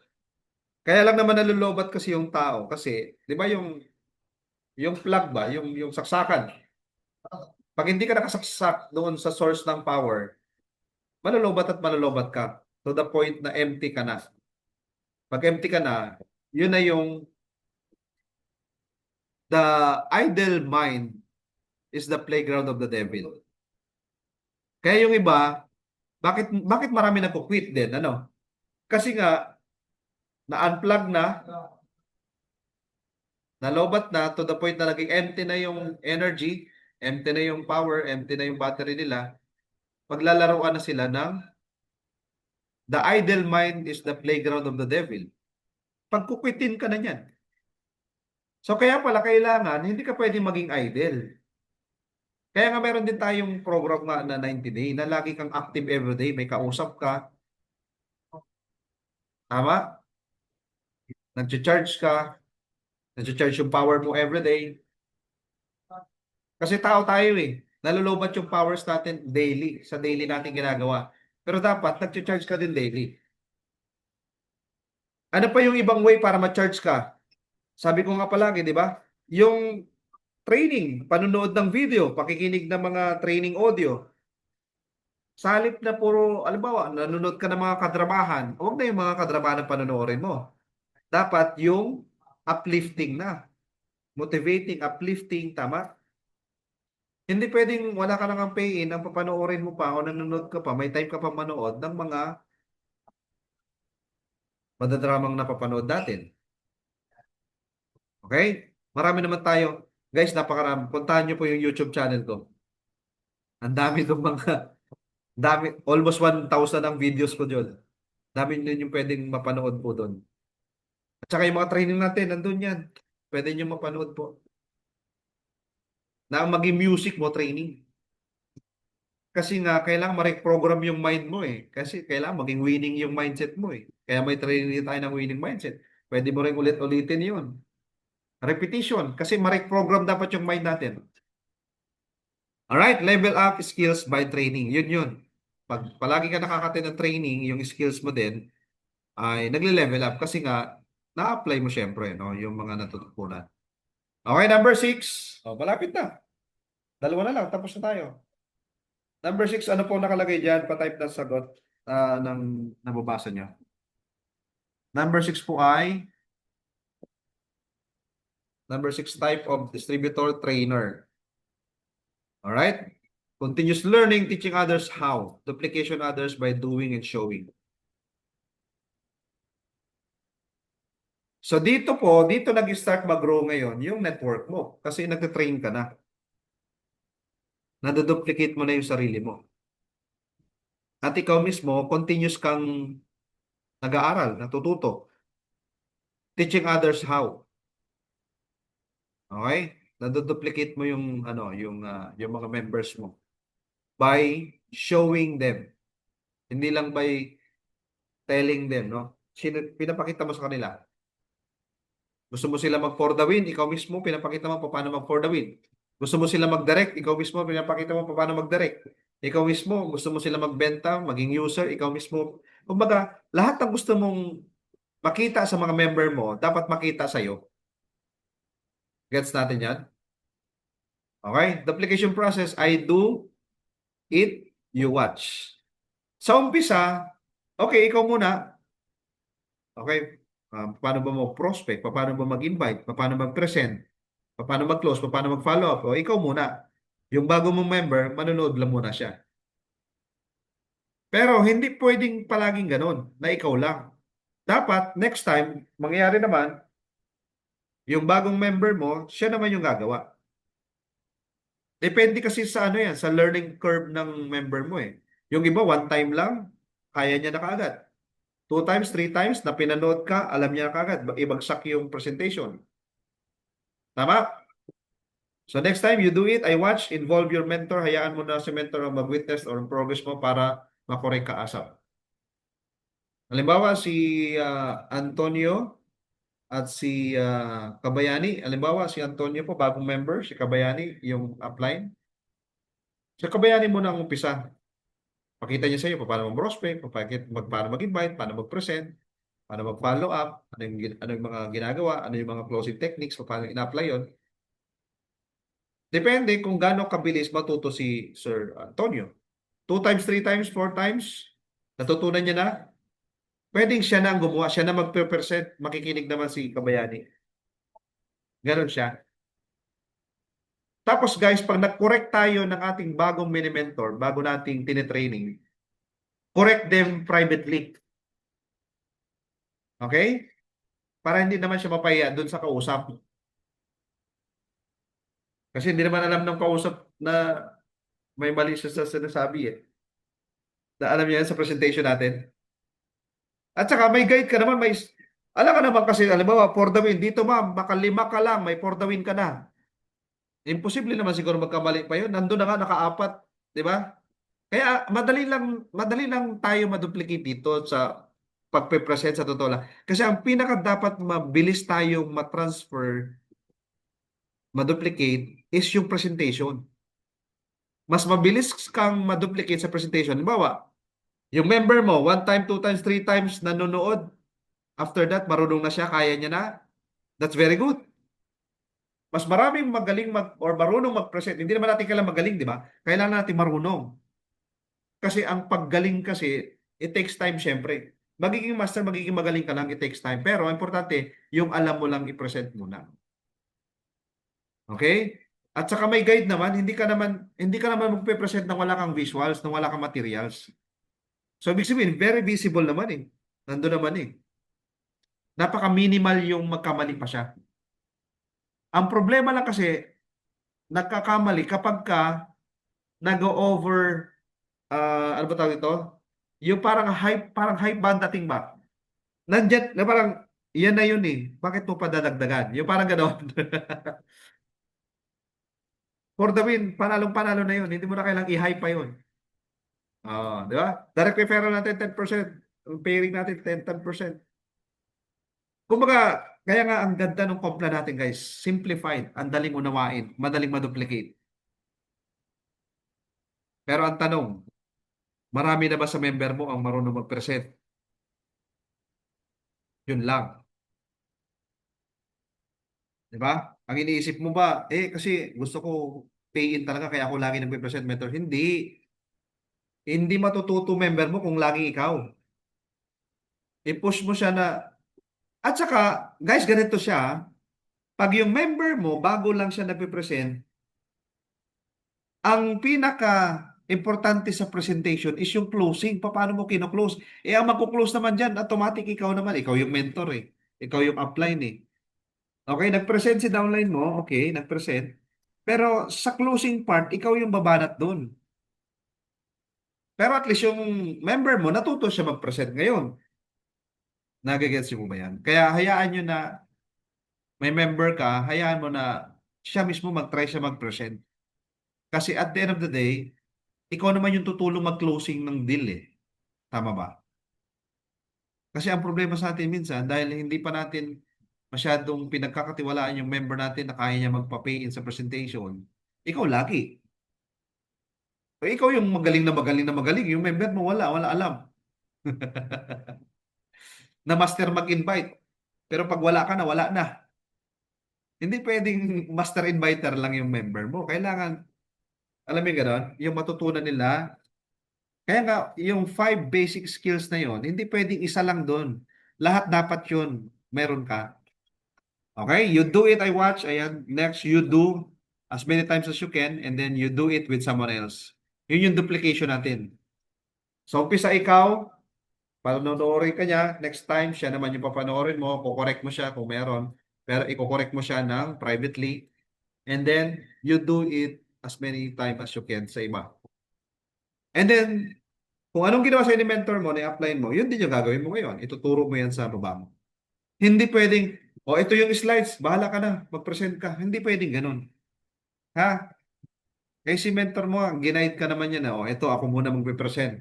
Kaya lang naman nalulobat kasi yung tao. Kasi, di ba yung plug ba, yung saksakan. Pag hindi ka nakasaksak doon sa source ng power, malalobat ka to the point na empty ka na. Pag empty ka na, yun na yung the idle mind is the playground of the devil. Kaya yung iba, bakit marami nagko-quit din, ano? Kasi nga na-unplug na, Nalobat na to the point na naging empty na yung energy, empty na yung power, empty na yung battery nila. Paglalaroan na sila ng the idle mind is the playground of the devil. Pagkukwitin ka na niyan. So kaya pala kailangan, hindi ka pwedeng maging idle. Kaya nga meron din tayong program nga na 90 day na lagi kang active everyday, may kausap ka, tama? Nag-charge ka, nag-charge yung power mo everyday. Kasi tao tayo eh. Nalulubat yung powers natin daily, sa daily natin ginagawa. Pero dapat nag-charge ka din daily. Ano pa yung ibang way para ma-charge ka? Sabi ko nga palagi, di ba? Yung training, panonood ng video, pakikinig ng mga training audio. Sa halip na puro, alimbawa, nanonood ka ng mga kadrabahan, huwag na yung mga kadrabahan ang panonoorin mo. Dapat yung uplifting na. Motivating, uplifting, tama? Hindi pwedeng wala ka nang pay-in, ang papanoorin mo pa o nanonood ka pa, may time ka pa manood ng mga madadramang napapanood natin. Okay? Marami naman tayo. Guys, napakarami. Puntahan nyo po yung YouTube channel ko. Ang dami itong dami, almost 1,000 ang videos ko doon. Dami nyo yung pwedeng mapanood po doon. At saka yung mga training natin, nandun yan. Pwede nyo mapanood po. Na ang maging music mo, training. Kasi nga, kailangan ma-reprogram yung mind mo eh. Kasi kailangan maging winning yung mindset mo eh. Kaya may training tayo ng winning mindset. Pwede mo rin ulit-ulitin yun. Repetition. Kasi ma-reprogram dapat yung mind natin. Alright, level up skills by training. Yun yun. Pag palagi ka nakakatid ng training, yung skills mo din ay nagle-level up. Kasi nga, na-apply mo syempre, no? Yung mga natututunan. Okay, number 6. Oh, malapit na. Dalawa na lang, tapos na tayo. Number 6, ano po nakalagay dyan? Pa-type na sagot ng nababasa nyo. Number 6 po ay number 6 type of distributor trainer. Alright? Continuous learning, teaching others how. Duplication others by doing and showing. So dito po, dito nag-start mag-grow ngayon yung network mo. Kasi nag-train ka na. Naduduplicate mo na yung sarili mo. At ikaw mismo, continuous kang nag-aaral, natututo. Teaching others how. Okay? Naduduplicate mo yung yung mga members mo by showing them. Hindi lang by telling them, no? Pinapakita mo sa kanila. Gusto mo sila mag for the win, ikaw mismo pinapakita mo paano mag for the win. Gusto mo sila mag-direct, ikaw mismo pinapakita mo paano mag-direct. Ikaw mismo gusto mo sila magbenta, maging user, ikaw mismo. Kumbaga, lahat ng gusto mong makita sa mga member mo, dapat makita sa iyo. Gets natin 'yan? Okay? Duplication process, I do it, you watch. Sa umpisa, okay, ikaw muna. Okay? Paano ba mag-prospect? Paano ba mag-invite? Paano mag-present? Paano mag-close? Paano mag-follow up? O ikaw muna. Yung bago mong member, manonood lang muna siya. Pero hindi pwedeng palaging ganun na ikaw lang. Dapat, next time, mangyayari naman, yung bagong member mo, siya naman yung gagawa. Depende kasi sa ano yan, sa learning curve ng member mo eh. Yung iba, one time lang, kaya niya na kaagad. 2 times, 3 times, na pinanood ka, alam niya na kaagad, ibagsak yung presentation. Tama? So next time you do it, I watch, involve your mentor, hayaan mo na si mentor ang mag-witness or progress mo para makorek ka asap. Halimbawa, si Antonio at si Kabayani. Halimbawa, si Antonio po, bagong member, si Kabayani, yung upline. Si Kabayani muna ang umpisa. Pakita niya sa iyo paano mag-prospect, paano mag-invite, paano mag-present, paano mag-follow up, ano yung mga ginagawa, ano yung mga closing techniques, paano ina-apply yun. Depende kung gaano kabilis matuto si Sir Antonio. 2 times, 3 times, 4 times, natutunan niya na, pwedeng siya na ang gumawa, siya na mag-present, makikinig naman si Kabayani. Ganon siya. Tapos guys, pag nag-correct tayo ng ating bagong mini-mentor, bago nating tinitraining, correct them privately. Okay? Para hindi naman siya mapaya doon sa kausap. Kasi hindi naman alam ng kausap na may mali siya sa sinasabi eh. Na alam niya yan sa presentation natin. At saka may guide ka naman, alam ka naman kasi, alam mo, for the win, dito ma'am, baka 5 ka lang, may for the win ka na. Imposible naman siguro magkamali pa yun. Nandun na nga, nakaapat, di ba? Kaya madali lang tayo maduplicate dito sa pagpe-present sa totoo lang. Kasi ang pinaka dapat mabilis tayong matransfer, maduplicate, is yung presentation. Mas mabilis kang maduplicate sa presentation. Halimbawa, yung member mo, 1 time, 2 times, 3 times nanonood. After that, marunong na siya, kaya niya na. That's very good. Mas maraming magaling or marunong mag-present. Hindi naman natin kailangan magaling, di ba? Kailangan natin marunong. Kasi ang paggaling kasi, it takes time syempre. Magiging master, magiging magaling ka lang, it takes time. Pero importante, yung alam mo lang i-present muna. Okay? At saka may guide naman, hindi ka naman magpe-present nang wala kang visuals, nang wala kang materials. So, ibig sabihin, very visible naman eh. Nandun naman eh. Napaka-minimal yung magkamali pa siya. Ang problema lang kasi, nagkakamali kapag ka nag-over, ano ba tawag ito? Yung parang hype ba ang dating ba? Nandiyan, na parang, yan na yun eh. Bakit mo pa dadagdagan? Yung parang gano'n. For the win, panalong-panalo na yun. Hindi mo na kailang i-hype pa yun. Di ba? Direct referral natin 10%. Ang pairing natin 10%. Kumbaga, kaya nga ang ganda ng compla natin guys. Simplified, ang daling unawain, madaling maduplicate. Pero ang tanong, marami na ba sa member mo ang marunong mag-present? Yun lang. Di ba? Ang iniisip mo ba, kasi gusto ko pay-in talaga kaya ako lagi nagpe-present mentor. Hindi. Hindi matututo member mo kung laging ikaw. I-push mo siya na, at saka, guys, ganito siya, pag yung member mo, bago lang siya nagpe-present, ang pinaka-importante sa presentation is yung closing. Paano mo kino-close? Ang magko-close naman dyan, automatic ikaw naman. Ikaw yung mentor eh. Ikaw yung upline eh. Okay, nag-present si downline mo. Okay, nag-present. Pero sa closing part, ikaw yung babanat doon. Pero at least yung member mo, natuto siya mag-present ngayon. Nagagets mo ba yan? Kaya hayaan nyo na may member ka, hayaan mo na siya mismo mag-try siya mag-present. Kasi at the end of the day, ikaw naman yung tutulong mag-closing ng deal eh. Tama ba? Kasi ang problema sa atin minsan, dahil hindi pa natin masyadong pinagkakatiwalaan yung member natin na kaya niya magpa-pay in sa presentation, ikaw lagi. Ikaw yung magaling na magaling na magaling, yung member mo wala alam. Na master mag-invite. Pero pag wala ka na, wala na. Hindi pwedeng master inviter lang yung member mo. Kailangan, alam mo yung gano'n, yung matutunan nila. Kaya nga, yung 5 basic skills na yon, hindi pwedeng isa lang doon. Lahat dapat yun, meron ka. Okay? You do it, I watch. Ayan. Next, you do as many times as you can and then you do it with someone else. Yun yung duplication natin. So, umpisa ikaw, panonoorin ka niya, next time, siya naman yung papanoorin mo, kukorek mo siya kung meron, pero iko-correct mo siya ng privately, and then, you do it as many times as you can sa iba. And then, kung anong ginawa sa'yo ni mentor mo, na-apply mo, yun din yung gagawin mo ngayon. Ituturo mo yan sa baba mo. Hindi pwedeng, ito yung slides, bahala ka na, mag-present ka. Hindi pwedeng ganun. Ha? Eh si mentor mo, ginaid ka naman yan na, ito ako muna magpe-present.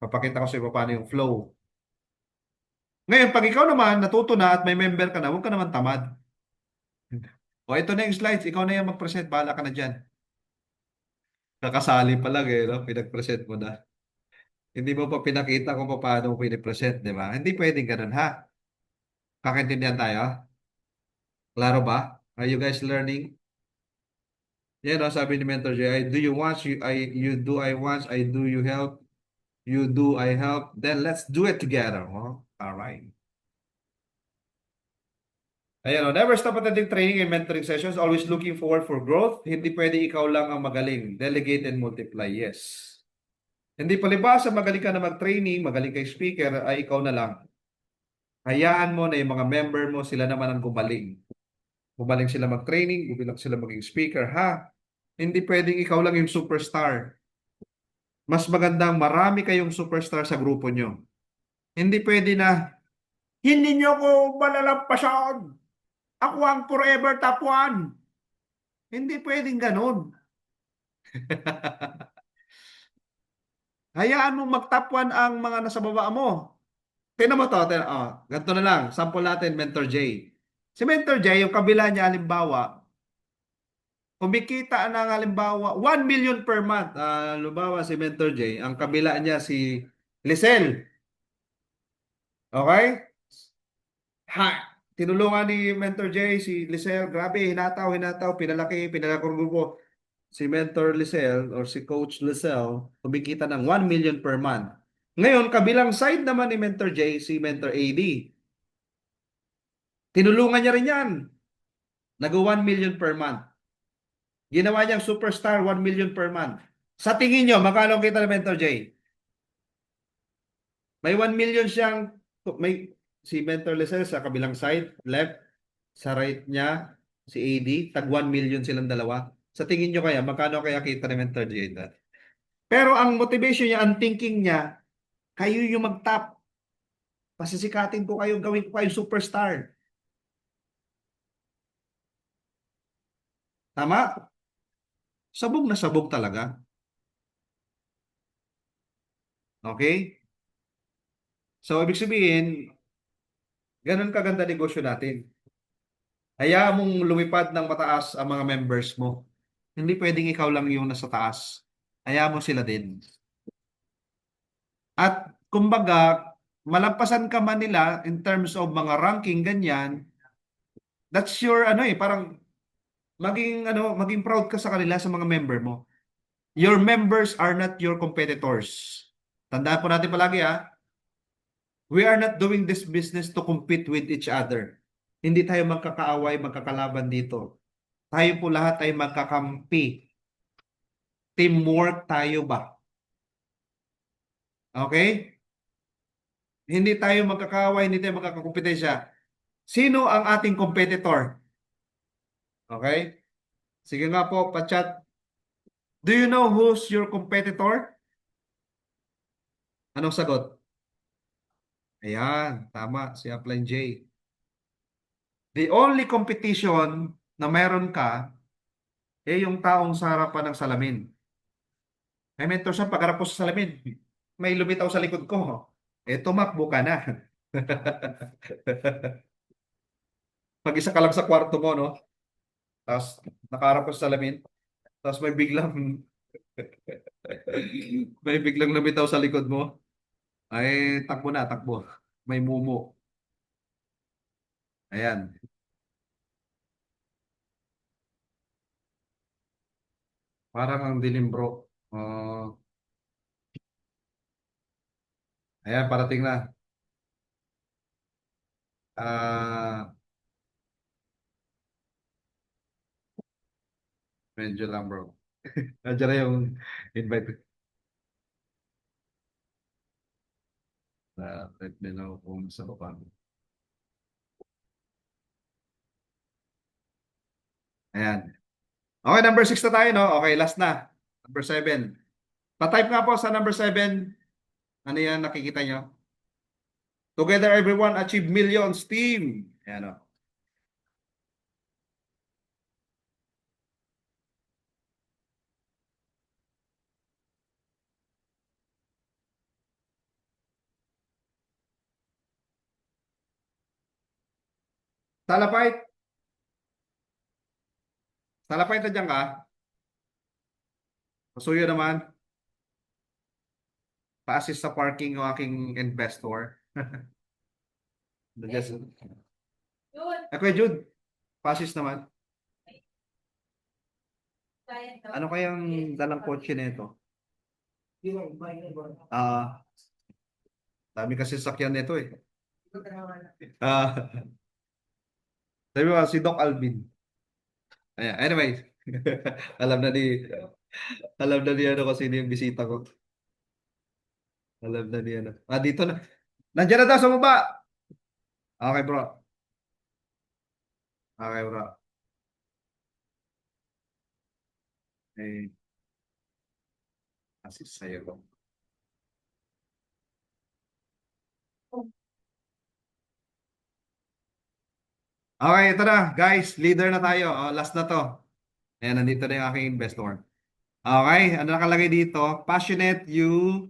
Papakita ko sa iyo paano yung flow. Ngayon, pag ikaw naman natuto na at may member ka na, huwag ka naman tamad. Ito na yung slides, ikaw na yung mag-present, bahala ka na dyan. Kakasali pa lang no? Pinag-present mo na. Hindi mo pa pinakita kung paano mo pinipresent, di ba? Hindi pwedeng ganun, ha? Kakaintindihan tayo? Klaro ba? Are you guys learning? Yan, no? Sabi ni Mentor Jay, do you want, you do, I want, I do, you help, you do, I help, then let's do it together. Oh, all right. Ayan, never stop attending training and mentoring sessions. Always looking forward for growth. Hindi pwede ikaw lang ang magaling. Delegate and multiply. Yes. Hindi palibasa magaling ka na mag-training, magaling kay speaker, ay ikaw na lang. Hayaan mo na yung mga member mo, sila naman ang gumaling. Gumaling sila mag-training, gumaling sila maging speaker, ha? Hindi pwedeng ikaw lang yung superstar. Mas magandang marami kayong superstar sa grupo nyo. Hindi pwede na, hindi nyo ako malalampasan. Ako ang forever top 1. Hindi pwedeng ganun. Hayaan mong mag-top 1 ang mga nasa baba mo. Tingnan mo to, ganito na lang. Sample natin, Mentor J. Si Mentor J, yung kabila niya, halimbawa, kumikita ng halimbawa, 1 million per month. Halimbawa, si Mentor J, ang kabila niya si Lisel. Okay? Ha, tinulungan ni Mentor J, si Lisel, grabe, hinataw, pinalaki grupo. Si Mentor Lisel or si Coach Lisel, kumikita ng 1 million per month. Ngayon, kabilang side naman ni Mentor J, si Mentor AD. Tinulungan niya rin yan. Nag 1 million per month. Ginawa niyang superstar, 1 million per month. Sa tingin niyo, magkano ang kita ni Mentor J? May 1 million siyang, may si Mentor Lisel sa kabilang side, left, sa right niya, si AD, tag 1 million silang dalawa. Sa tingin niyo kaya, magkano kaya kita ni Mentor J? Pero ang motivation niya, ang thinking niya, kayo yung mag-top. Pasisikatin ko kayo, gawin ko kayo superstar. Tama? Sabog na sabog talaga. Okay? So, ibig sabihin, ganun kaganda negosyo natin. Hayaan mong lumipad ng mataas ang mga members mo. Hindi pwedeng ikaw lang yung nasa taas. Hayaan mo sila din. At kumbaga, malampasan ka man nila in terms of mga ranking, ganyan, that's your parang maging proud ka sa kanila sa mga member mo. Your members are not your competitors. Tandaan po natin palagi, we are not doing this business to compete with each other. Hindi tayo magkakaaway, magkakalaban dito. Tayo po lahat ay magkakampi. Teamwork tayo ba? Okay? Hindi tayo magkakaaway, hindi tayo magkakakompetensya. Sino ang ating competitor? Okay? Sige nga po, pa-chat. Do you know who's your competitor? Anong sagot? Ayan, tama, si Upline J. The only competition na meron ka yung taong sa harapan ng salamin. May mentor siya pagharap ko sa salamin. May lumitaw sa likod ko. Tumakbo ka na. Mag-isa ka lang sa kwarto mo, no? Tapos nakaharap ka sa salamin. Tapos may biglang lumitaw sa likod mo. Ay, takbo na, takbo. May mumu. Ayan. Parang ang dilim, bro. Ayan, parating na. Medyo lang, bro. Nandiyan na yung invite. Let me know kung sa baba. Ayan. Okay, number 6 na tayo, no? Okay, last na. Number 7. Pa-type nga po sa number 7. Ano yan nakikita nyo? Together everyone achieve millions team. Ayan, o. Talapait. Talapait na dyan ka. Pasuyo naman. Pa-assist sa parking ng aking investor. Just, Kuya Jude, pa-assist naman. Ano kayang dalang kotse nito? Dami kasi sakyan nito eh. Ah, sabi mo, si Doc Alvin. Ayan, anyway, alam na ni ano kasi yung bisita ko. Alam na ni ano. Dito na. Nandiyan na daw sa baba. Okay, bro. Okay, bro. Eh, assist sa'yo. Okay, ito na. Guys, leader na tayo. Oh, last na to. Ayan, nandito na yung aking investor. Okay, ano nakalagay dito? Passionate, you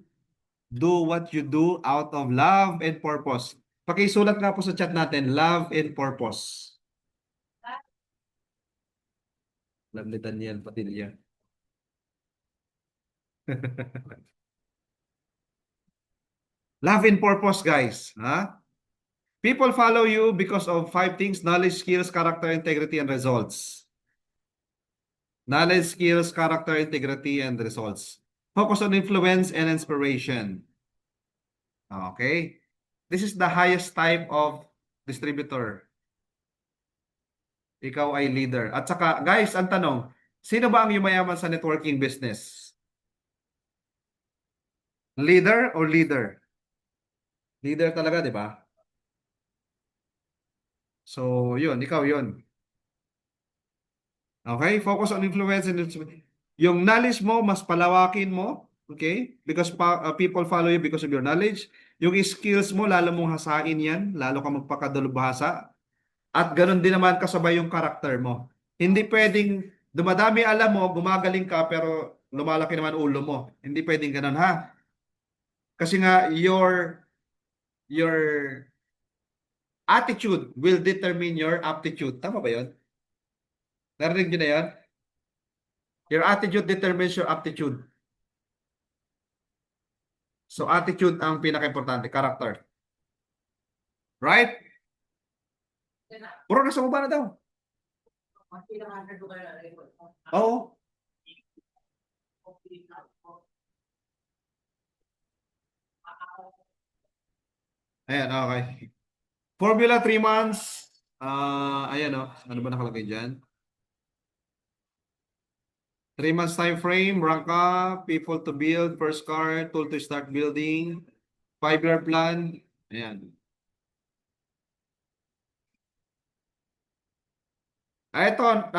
do what you do out of love and purpose. Pakisulat nga po sa chat natin, love and purpose. Lovely Daniel Padilla. Love and purpose, guys. Ha? People follow you because of 5 things: knowledge, skills, character, integrity, and results. Knowledge, skills, character, integrity, and results. Focus on influence and inspiration. Okay. This is the highest type of distributor. Ikaw ay leader. At saka, guys, ang tanong, sino ba ang yumayaman sa networking business? Leader or leader? Leader talaga, di ba? So, yun, ikaw yun. Okay? Focus on influence and yung knowledge mo, mas palawakin mo. Okay? Because people follow you because of your knowledge. Yung skills mo, lalo mong hasain yan. Lalo ka magpakadalubhasa. At ganun din naman kasabay yung karakter mo. Hindi pwedeng dumadami alam mo, gumagaling ka, pero lumalaki naman ulo mo. Hindi pwedeng ganun, ha? Kasi nga, your attitude will determine your aptitude. Tama ba yun? Narinig nyo na yan? Your attitude determines your aptitude. So, attitude ang pinaka-importante, character. Right? Puro nasa baba na daw. Oo. Ayan, okay. Formula 3 months. Ayan, oh. Ano ba nakalagay dyan? 3 months time frame, rank up, people to build, first car, tool to start building, 5-year plan. Ayan. Ito,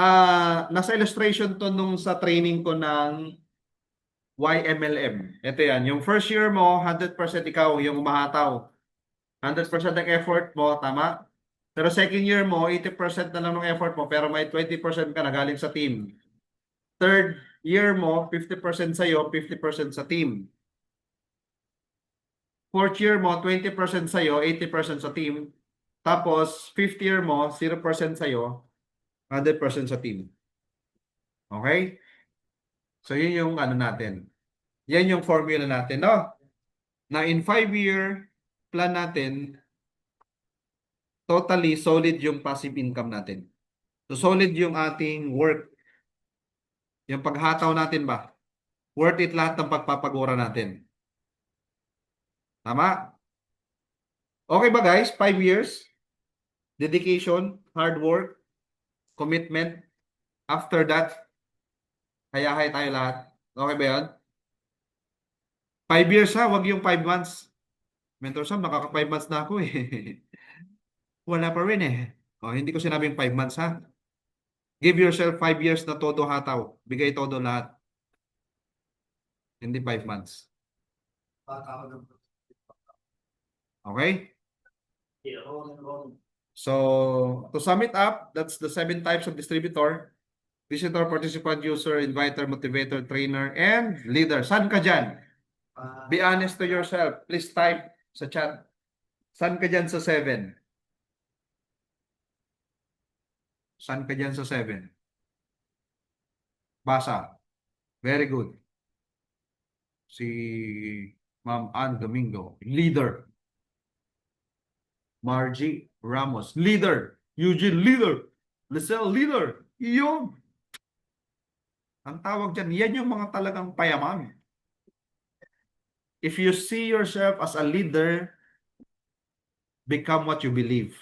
nasa illustration to nung sa training ko ng YMLM. Ito yan, yung first year mo, 100% ikaw yung umahataw. 100% ng effort mo, tama? Pero second year mo, 80% na lang ng effort mo, pero may 20% ka na galing sa team. Third year mo, 50% sa'yo, 50% sa team. Fourth year mo, 20% sa'yo, 80% sa team. Tapos, fifth year mo, 0% sa'yo, 100% sa team. Okay? So, yun yung ano natin. Yan yung formula natin, no? Na in 5-year plan natin, totally solid yung passive income natin. So, solid yung ating work. Yung paghataw natin ba? Worth it lahat ng pagpapagura natin. Tama? Okay ba guys? 5 years? Dedication, hard work, commitment. After that, hayahay tayo lahat. Okay ba yun? 5 years ha, wag yung 5 months. Mentor Sam, nakaka 5 months na ako eh. Wala pa rin eh. Hindi ko sinabing 5 months ha. Give yourself 5 years na todo hataw. Bigay todo lahat. Hindi 5 months. Okay? So, to sum it up, that's the 7 types of distributor. Visitor, participant, user, inviter, motivator, trainer, and leader. Saan ka dyan? Be honest to yourself. Please type sa chat. Saan ka dyan sa 7? Saan ka dyan sa 7? Basa. Very good. Si Ma'am Ann Domingo. Leader. Margie Ramos. Leader. Eugene, leader. Lizelle, leader. Iyon. Ang tawag dyan, yan yung mga talagang payaman. If you see yourself as a leader, become what you believe.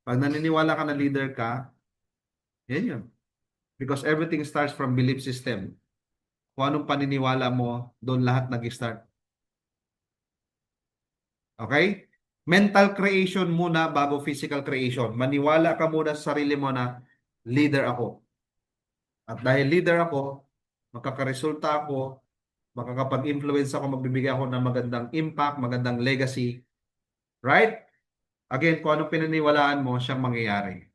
Pag naniniwala ka na leader ka, yan yun. Because everything starts from belief system. Kung anong paniniwala mo, doon lahat nag-start. Okay? Mental creation muna bago physical creation. Maniwala ka muna sa sarili mo na leader ako. At dahil leader ako, makakaresulta ako, makakapag-influence ako, magbibigay ako ng magandang impact, magandang legacy. Right? Again, kung anong pinaniwalaan mo, siyang mangyayari.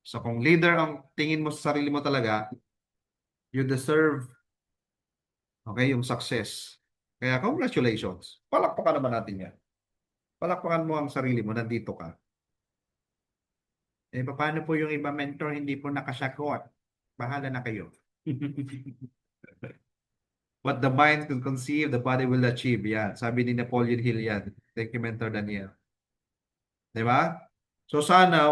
So kung leader ang tingin mo sa sarili mo talaga, you deserve, okay, yung success. Kaya congratulations. Palakpakan naman natin yan. Palakpakan mo ang sarili mo, nandito ka. Eh, paano po yung iba mentor hindi po nakasagot? Bahala na kayo. What the mind can conceive, the body will achieve. Yan. Sabi ni Napoleon Hill yan. Thank you, Mentor Daniel. Di ba? So sana,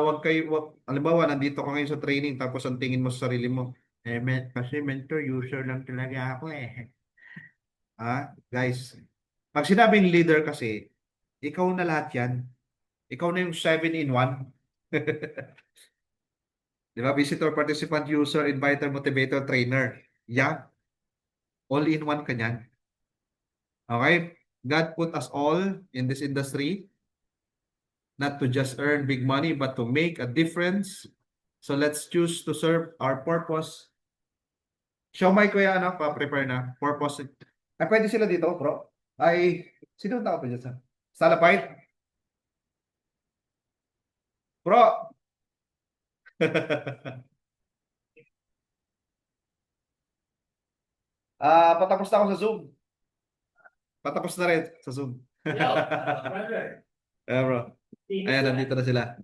halimbawa, nandito ka ngayon sa training, tapos ang tingin mo sa sarili mo, kasi mentor, user lang talaga ako eh. Guys, pag sinabing leader kasi, ikaw na lahat yan. Ikaw na yung 7-in-1. Di ba? Visitor, participant, user, inviter, motivator, trainer. Yeah. All-in-one ka niyan. Okay? God put us all in this industry not to just earn big money but to make a difference. So let's choose to serve our purpose. Show my kuya ano, pa-prepare na. Purpose. Ay, pwede sila dito, bro. Ay, sino ang tao pa dyan sa? Salapite? Bro! Patapos na ako sa Zoom. Patapos na rin sa Zoom. Bro. Ayan, nandito na sila.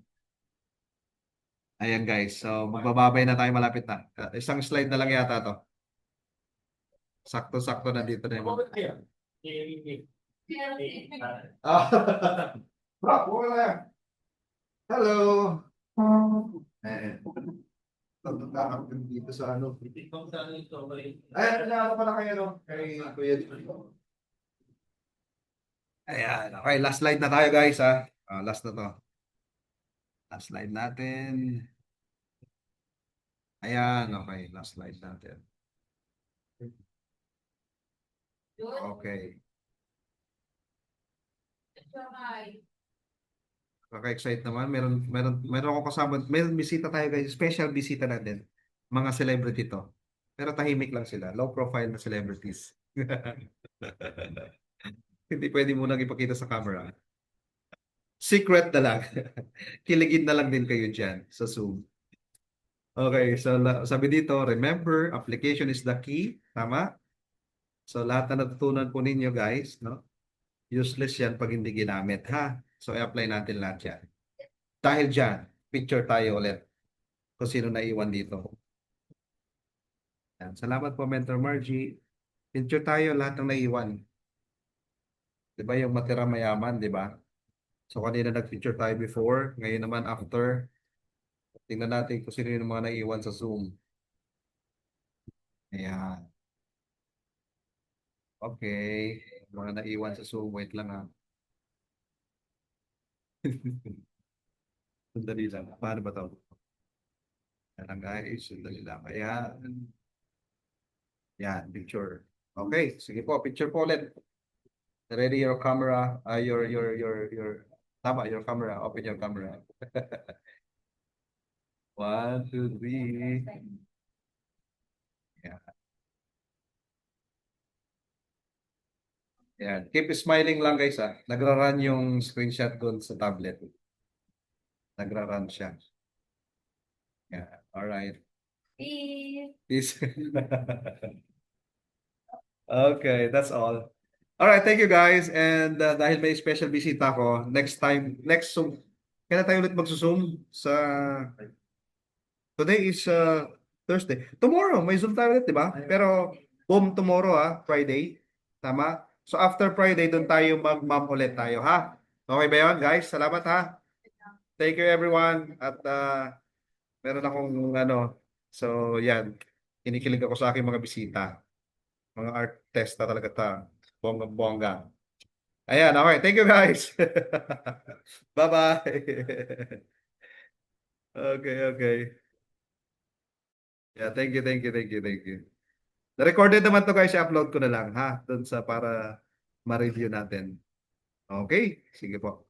Ayan guys, so magbababay na tayo, malapit na. Isang slide na lang yata to. Sakto-sakto nandito na yung Bro, buka na yan. Hello. Ayan. Tatapos dito sa ano. Ayan, ano pala kayo no? Kay Kuya dito. Ayan, okay, last slide na tayo guys ha. Last na to. Last slide natin. Ayan, okay, last slide natin. Okay. Kaka-excite naman. Meron ako kasama. Meron bisita tayo guys. Special bisita natin. Mga celebrity to. Pero tahimik lang sila. Low profile na celebrities. Hindi pwede munang ipakita sa camera. Secret na lang. Kiligin na lang din kayo dyan sa Zoom. Okay, so sabi dito, remember, application is the key. Tama? So lahat na natutunan po ninyo guys, no? Useless yan pag hindi ginamit, ha? So i-apply natin lahat yan. Dahil dyan, picture tayo ulit kung sino naiwan dito. Yan. Salamat po, Mentor Margie. Picture tayo lahat ng naiwan. Di ba yung matira mayaman, di ba? So kanina nag-picture tayo before, ngayon naman after. Tingnan natin kung sino yung mga naiwan sa Zoom. Ayan. Okay. Mga naiwan sa Zoom. Wait lang ha. Sandali lang. Paano ba ito? Ayan guys. Sandali lang. Ayan. Yan. Picture. Okay. Sige po. Picture po ulit. Ready your camera. Tama. Your camera. Open your camera. 1, 2, 3. Yeah. Yan. Keep smiling lang guys ha. Nagra-run yung screenshot doon sa tablet. Nagra-run siya. Yeah. Alright. Peace. Okay, that's all. Alright, thank you guys. And dahil may special bisita ko, next Zoom. Kailan tayo ulit magsusum sa... Today is Thursday. Tomorrow, may Zoom tayo ulit, di ba? Pero, boom, tomorrow Friday. Tama? So, after Friday, doon tayo mag-mom ulit tayo, ha? Okay ba yun, guys? Salamat, ha? Thank you, everyone. At meron akong so, yan. Kinikilig ako sa aking mga bisita. Mga artista talaga ta. Bongga-bongga. Ayan, okay. Thank you, guys. Bye-bye. Okay. Yeah, thank you. Na-recorded naman to guys, i-upload ko na lang ha, doon sa para ma-review natin. Okay, sige po.